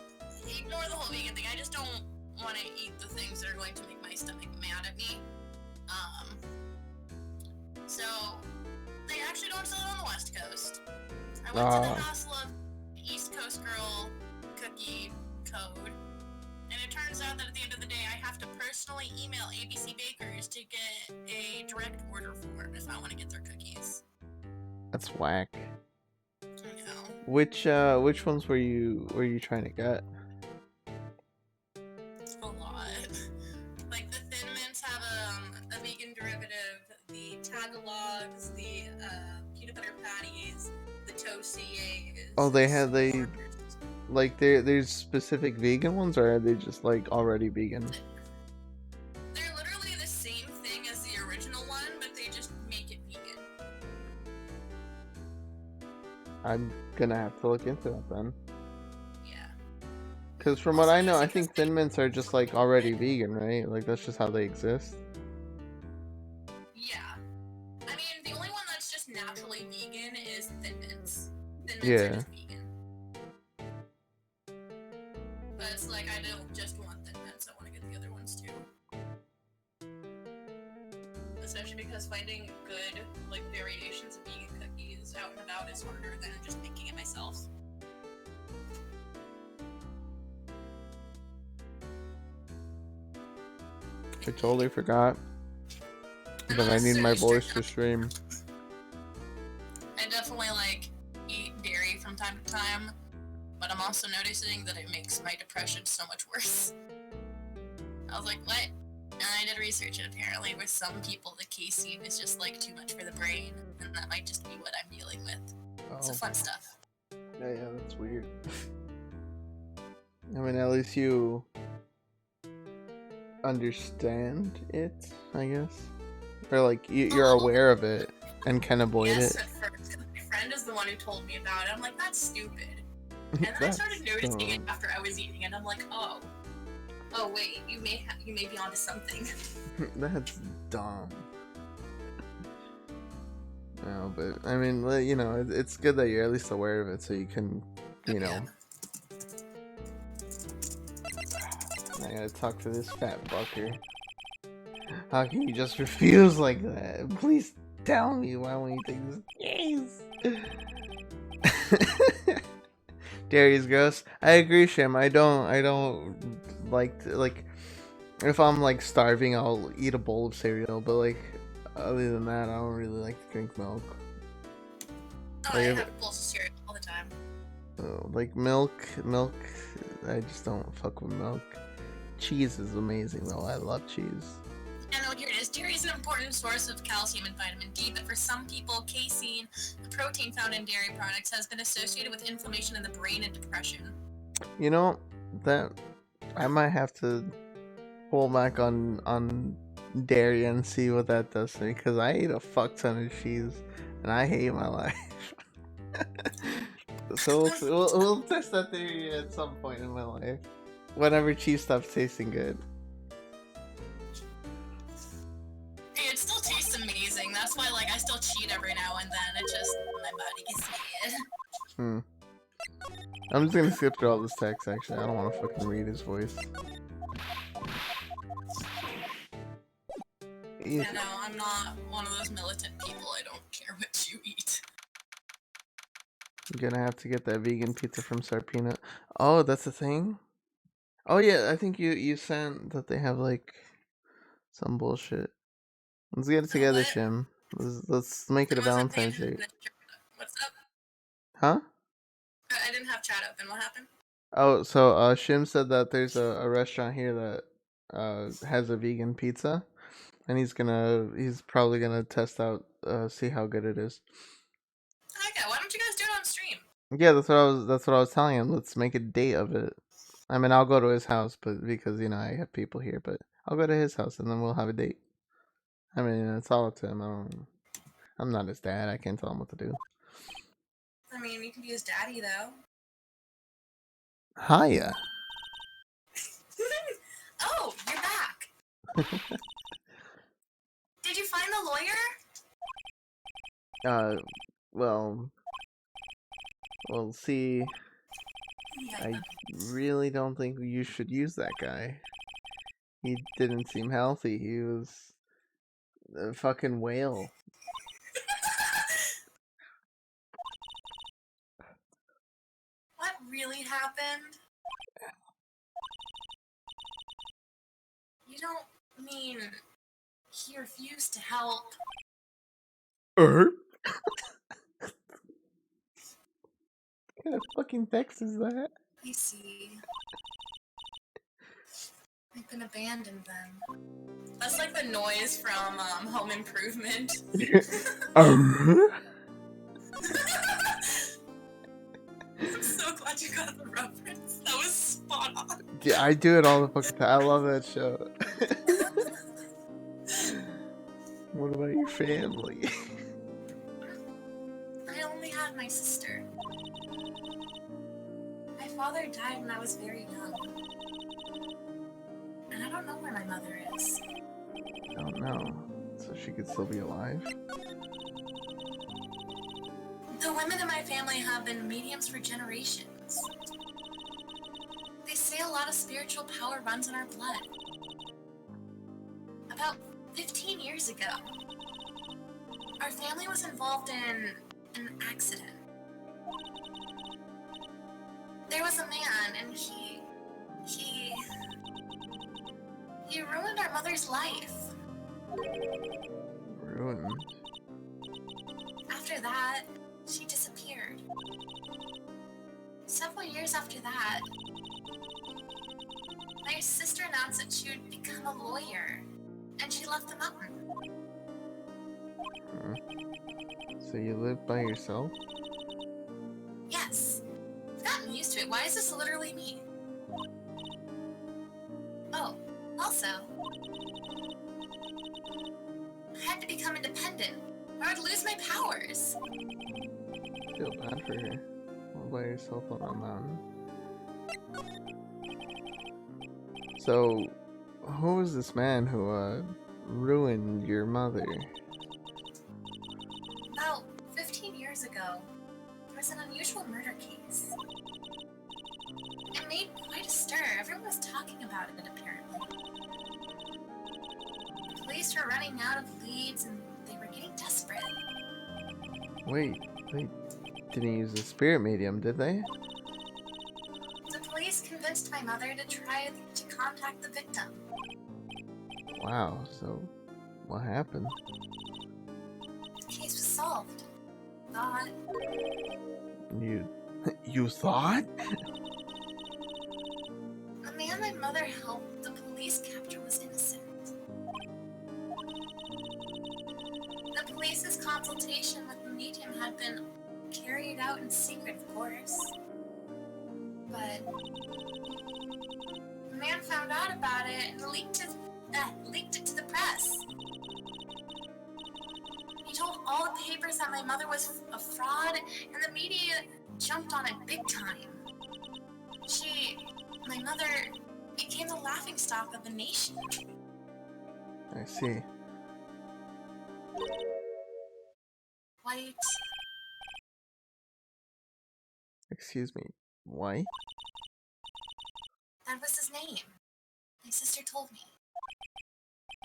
ignore the whole vegan thing. I just don't want to eat the things that are going to make my stomach mad at me. So they actually don't sell it on the West Coast. I went to the hassle of East Coast Girl cookie code, and it turns out that at the end of the day, I have to personally email ABC Bakers to get a direct order for if I want to get their cookies. That's whack. No. Which ones were you trying to get? A lot. Like the Thin Mints have a vegan derivative, the Tagalogs, the peanut butter patties, the Toasties. Oh, like there's specific vegan ones, or are they just like already vegan? They're literally the same thing as the original one, but they just make it vegan. I'm gonna have to look into that then. Yeah. Because from what I know, I think Thin Mints are just like already vegan, right? Like that's just how they exist. Yeah. I mean, the only one that's just naturally vegan is Thin Mints. Thin Mints are Yeah. just vegan. But it's like, I don't just want Thin Mints, I want to get the other ones too. Especially because finding good, like, variations of vegan cookies out and about is harder than just making it myself. I totally forgot that I need my voice to stream. I definitely, like, eat dairy from time to time, but I'm also noticing that it makes my depression so much worse. I was like, what? And I did research, and apparently with some people the casein is just like too much for the brain, and that might just be what I'm dealing with. Oh. So fun stuff. Yeah, that's weird. I mean, at least you understand it, I guess, or like you're Oh, aware of it and can avoid yes, it. at first. My friend is the one who told me about it. I'm like, that's stupid. And then I That's started noticing it dumb. after I was eating it. I'm like, oh, wait, you may be onto something. That's dumb. No, but I mean, you know, it's good that you're at least aware of it, so you can, Oh you yeah. know. I gotta talk to this fat fucker. How can you just refuse like that? Please tell me why won't you take this case? Dairy's gross. I agree, Shim. I don't like if I'm like starving, I'll eat a bowl of cereal. But like other than that, I don't really like to drink milk. Oh, I Like if, have bowls of cereal all the time. like milk. I just don't fuck with milk. Cheese is amazing though. I love cheese. I know, here it is. Dairy is an important source of calcium and vitamin D, but for some people, casein, the protein found in dairy products, has been associated with inflammation in the brain and depression. You know that I might have to pull back on dairy and see what that does to me because I eat a fuck ton of cheese and I hate my life. So we'll test that theory at some point in my life. Whenever cheese stops tasting good. Hey, it still tastes amazing. That's why, like, I still cheat every now and then. It just, my body gets mad. Hmm. I'm just gonna skip through all this text actually. I don't want to fucking read his voice. Yeah, no, I'm not one of those militant people. I don't care what you eat. I'm gonna have to get that vegan pizza from Sarpina. Oh, that's the thing? Oh yeah, I think you sent that they have like some bullshit. Let's get it together, What? Shim. Let's make it a I wasn't paying Valentine's attention date. to the chat. What's up? Huh? I didn't have chat open. What happened? Oh, so Shim said that there's a restaurant here that has a vegan pizza, and he's probably gonna test out see how good it is. Okay, why don't you guys do it on stream? Yeah, that's what I was telling him. Let's make a date of it. I mean, I'll go to his house, but because you know I have people here, but I'll go to his house and then we'll have a date. I mean, it's all up to him. I'm not his dad. I can't tell him what to do. I mean, you can be his daddy, though. Hiya. Oh, you're back. Did you find the lawyer? Well, we'll see. Yeah, I really don't think you should use that guy. He didn't seem healthy. He was a fucking whale. What really happened? You don't mean he refused to help? What kind of fucking text is that? I see. I've been abandoned then. That's like the noise from Home Improvement. Um. I'm so glad you got the reference. That was spot on. Yeah, I do it all the fucking time. I love that show. What about your family? I only had my sister. My father died when I was very young. And I don't know where my mother is. I don't know. So she could still be alive? The women in my family have been mediums for generations. They say a lot of spiritual power runs in our blood. About 15 years ago, our family was involved in an accident. There was a man, and he ruined our mother's life. Ruined. After that, she disappeared. Several years after that, my sister announced that she would become a lawyer, and she left the mountain. So you live by yourself? Yes. I've gotten used to it. Why is this literally me? Oh, Also, I had to become independent, or I'd lose my powers. Feel bad for her. All by yourself on a mountain. So, who was this man who ruined your mother? About 15 years ago, there was an unusual murder case. It made quite a stir. Everyone was talking about it, apparently. The police were running out of leads and they were getting desperate. Wait, they didn't use a spirit medium, did they? The police convinced my mother to try to contact the victim. Wow, so what happened? The case was solved. Thought. You thought? The man my mother helped the police capture was innocent. The police's consultation with the medium had been carried out in secret, of course. But the man found out about it and leaked it to the press. He told all the papers that my mother was a fraud, and the media jumped on it big time. My mother, became the laughingstock of the nation. I see. White. Excuse me. Why? That was his name. My sister told me.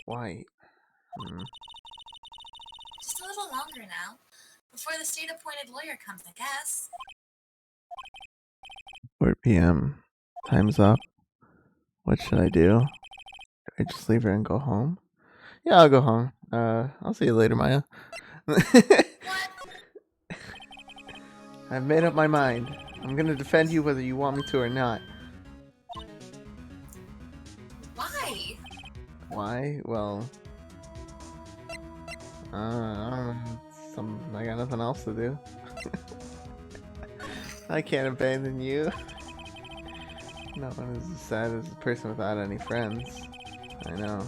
Why? Just a little longer now, before the state-appointed lawyer comes, I guess. 4 p.m. Time's up. What should I do? I just leave her and go home? Yeah, I'll go home. I'll see you later, Maya. What? I've made up my mind. I'm gonna defend you whether you want me to or not. Why? Why? Well, I don't know. I got nothing else to do. I can't abandon you. No one is as sad as a person without any friends. I know.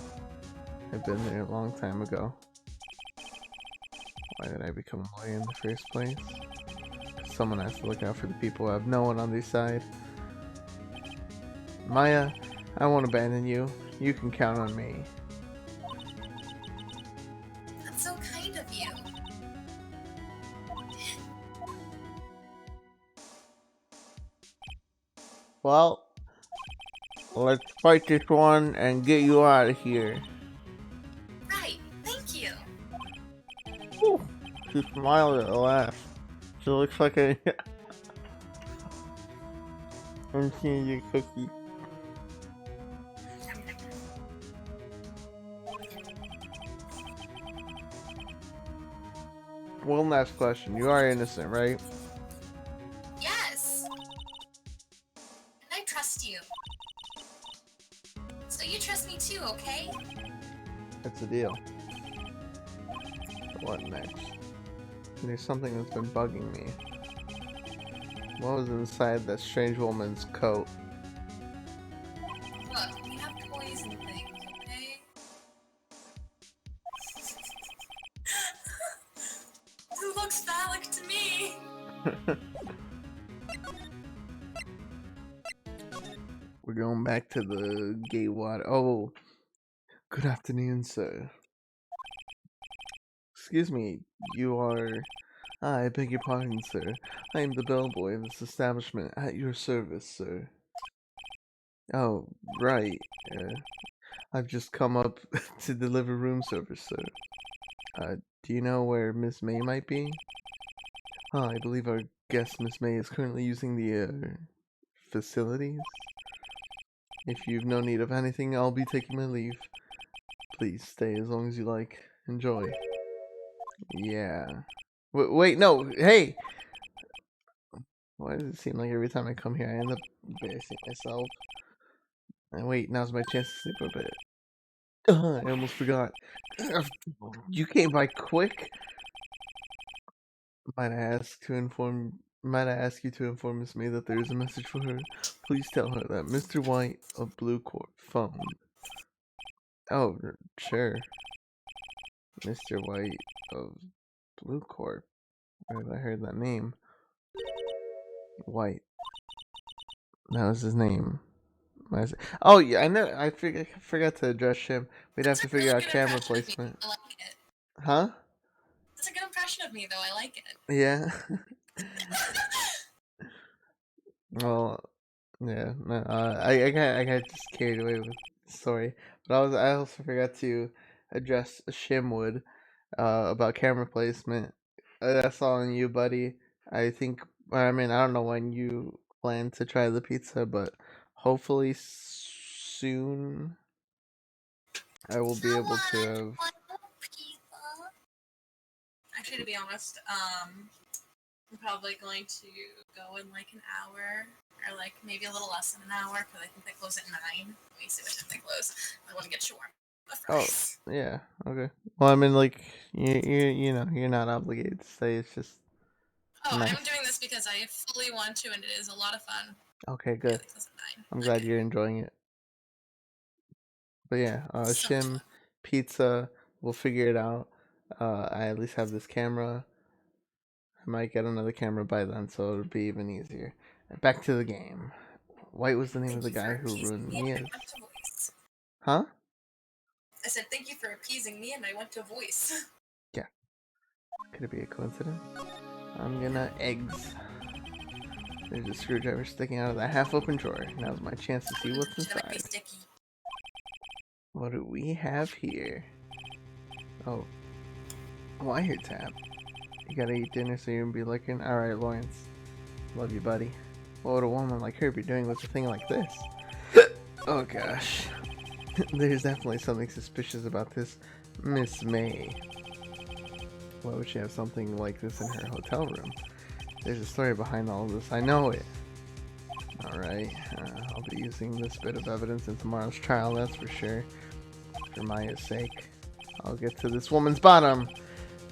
I've been there a long time ago. Why did I become a lawyer in the first place? Someone has to look out for the people who have no one on their side. Maya, I won't abandon you. You can count on me. That's so kind of you. Well, let's fight this one and get you out of here. Right, thank you. Whew. She smiled at last. She looks like a candy cookie. One last question. You are innocent, right? Yes. And I trust you. So you trust me too, okay? That's the deal. What next? There's something that's been bugging me. What was inside that strange woman's coat? Look, we have toys and things, okay? It looks phallic to me. We're going back to the Gateway. Oh, good afternoon, sir. Excuse me, you are... I beg your pardon, sir. I am the bellboy of this establishment at your service, sir. Oh, right. I've just come up to deliver room service, sir. Do you know where Miss May might be? I believe our guest, Miss May, is currently using the, facilities. If you've no need of anything, I'll be taking my leave. Please stay as long as you like. Enjoy. Yeah. Wait, no, hey! Why does it seem like every time I come here, I end up embarrassing myself? And wait, now's my chance to sleep a bit. I almost forgot. You came by quick? Might I ask you to inform Miss May that there is a message for her? Please tell her that Mr. White of Blue Court phoned. Oh, sure. Mr. White of Blue Corp. Where have I heard that name? White. That was his name. Oh yeah, I know. forgot to address him. We'd have That's to a figure really out good camera impression of me. placement. I like it. Huh? That's a good impression of me, though. I like it. Yeah. Well, yeah. No, I got just carried away with the story, but I also forgot to address Shimwood about camera placement. That's all on you, buddy. I think. I mean, I don't know when you plan to try the pizza, but hopefully soon I will be able to have. Pizza. Actually, to be honest, I'm probably going to go in like an hour, or like maybe a little less than an hour, because I think they close at 9. Let me see what time they close. I want to get shawarma Oh, fries. yeah. Okay. Well, I mean, like you know, you're not obligated to stay. It's just Oh, I'm nice. doing this because I fully want to, and it is a lot of fun. Okay, Yeah, good. they close at 9. I'm glad Okay. you're enjoying it. But yeah, So much Shim fun. pizza. We'll figure it out. I at least have this camera. I might get another camera by then, so it'll be even easier. Back to the game. White was the name of Thank the you for guy who appeasing ruined me, and I Mia's. want to voice. Huh? I said thank you for appeasing me, and I want to voice. Yeah. Could it be a coincidence? I'm gonna eggs. There's a screwdriver sticking out of that half-open drawer. Now's my chance to see what's It might be inside. sticky. What do we have here? Oh, I hear tap. You gotta eat dinner so you can be looking. Alright, Lawrence. Love you, buddy. What would a woman like her be doing with a thing like this? Oh gosh. There's definitely something suspicious about this Miss May. Why would she have something like this in her hotel room? There's a story behind all of this. I know it. Alright, I'll be using this bit of evidence in tomorrow's trial, that's for sure. For Maya's sake. I'll get to this woman's bottom.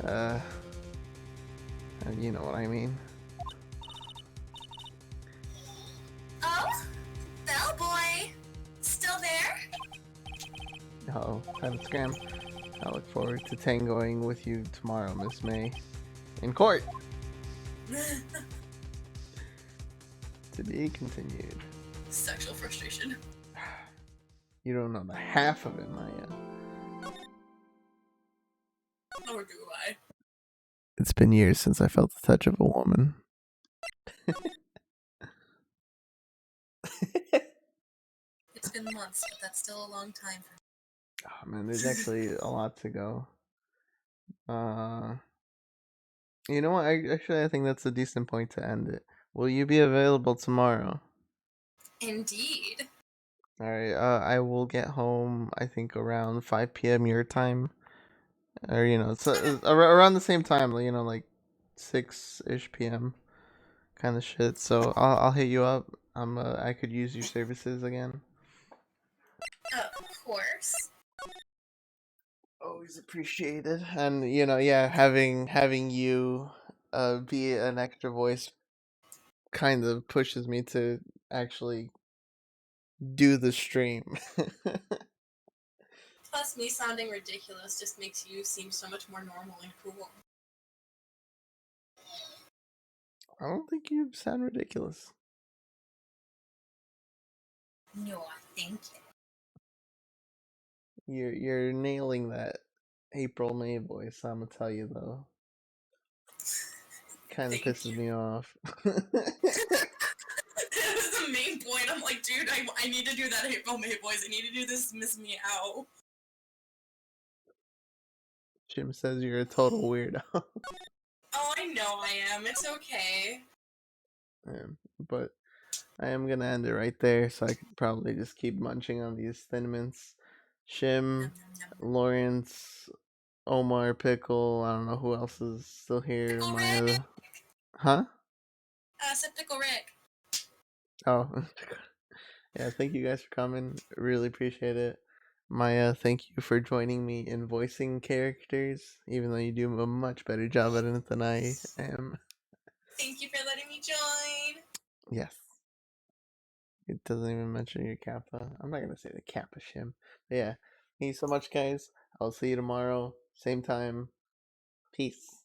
Uh, you know what I mean. Oh, bellboy, still there? Oh, that's scam. I look forward to tangoing with you tomorrow, Miss May. In court! To be continued. Sexual frustration. You don't know the half of it, Maya. Nor do I. It's been years since I felt the touch of a woman. It's been months, but that's still a long time for me. Oh man, there's actually a lot to go. Uh, you know what? I think that's a decent point to end it. Will you be available tomorrow? Indeed. All right. I will get home. I think around 5 p.m. your time, or it's Okay. around the same time. You know, like 6-ish p.m. kind of shit. So I'll hit you up. I could use your services again. Of course. Always appreciated. And yeah, having you be an extra voice kind of pushes me to actually do the stream. Plus, me sounding ridiculous just makes you seem so much more normal and cool. I don't think you sound ridiculous. No, I think it. You're nailing that April May voice, I'm gonna tell you though. Kind of Thank pisses you. me off. That was the main point. I'm like, dude, I need to do that April May voice. I need to do this Miss Meow. Jim says you're a total weirdo. Oh, I know I am. It's okay. But I am gonna end it right there, so I could probably just keep munching on these Thin Mints. Shim, Nom, nom, nom. Lawrence, Omar, Pickle. I don't know who else is still here. Pickle Rick. Maya, huh? I said Pickle Rick. Oh, yeah. Thank you guys for coming. Really appreciate it. Maya, thank you for joining me in voicing characters, even though you do a much better job at it than I am. Thank you for letting me join. Yes. It doesn't even mention your kappa. I'm not gonna say the kappa shim. But yeah. Thank you so much, guys. I'll see you tomorrow, same time. Peace.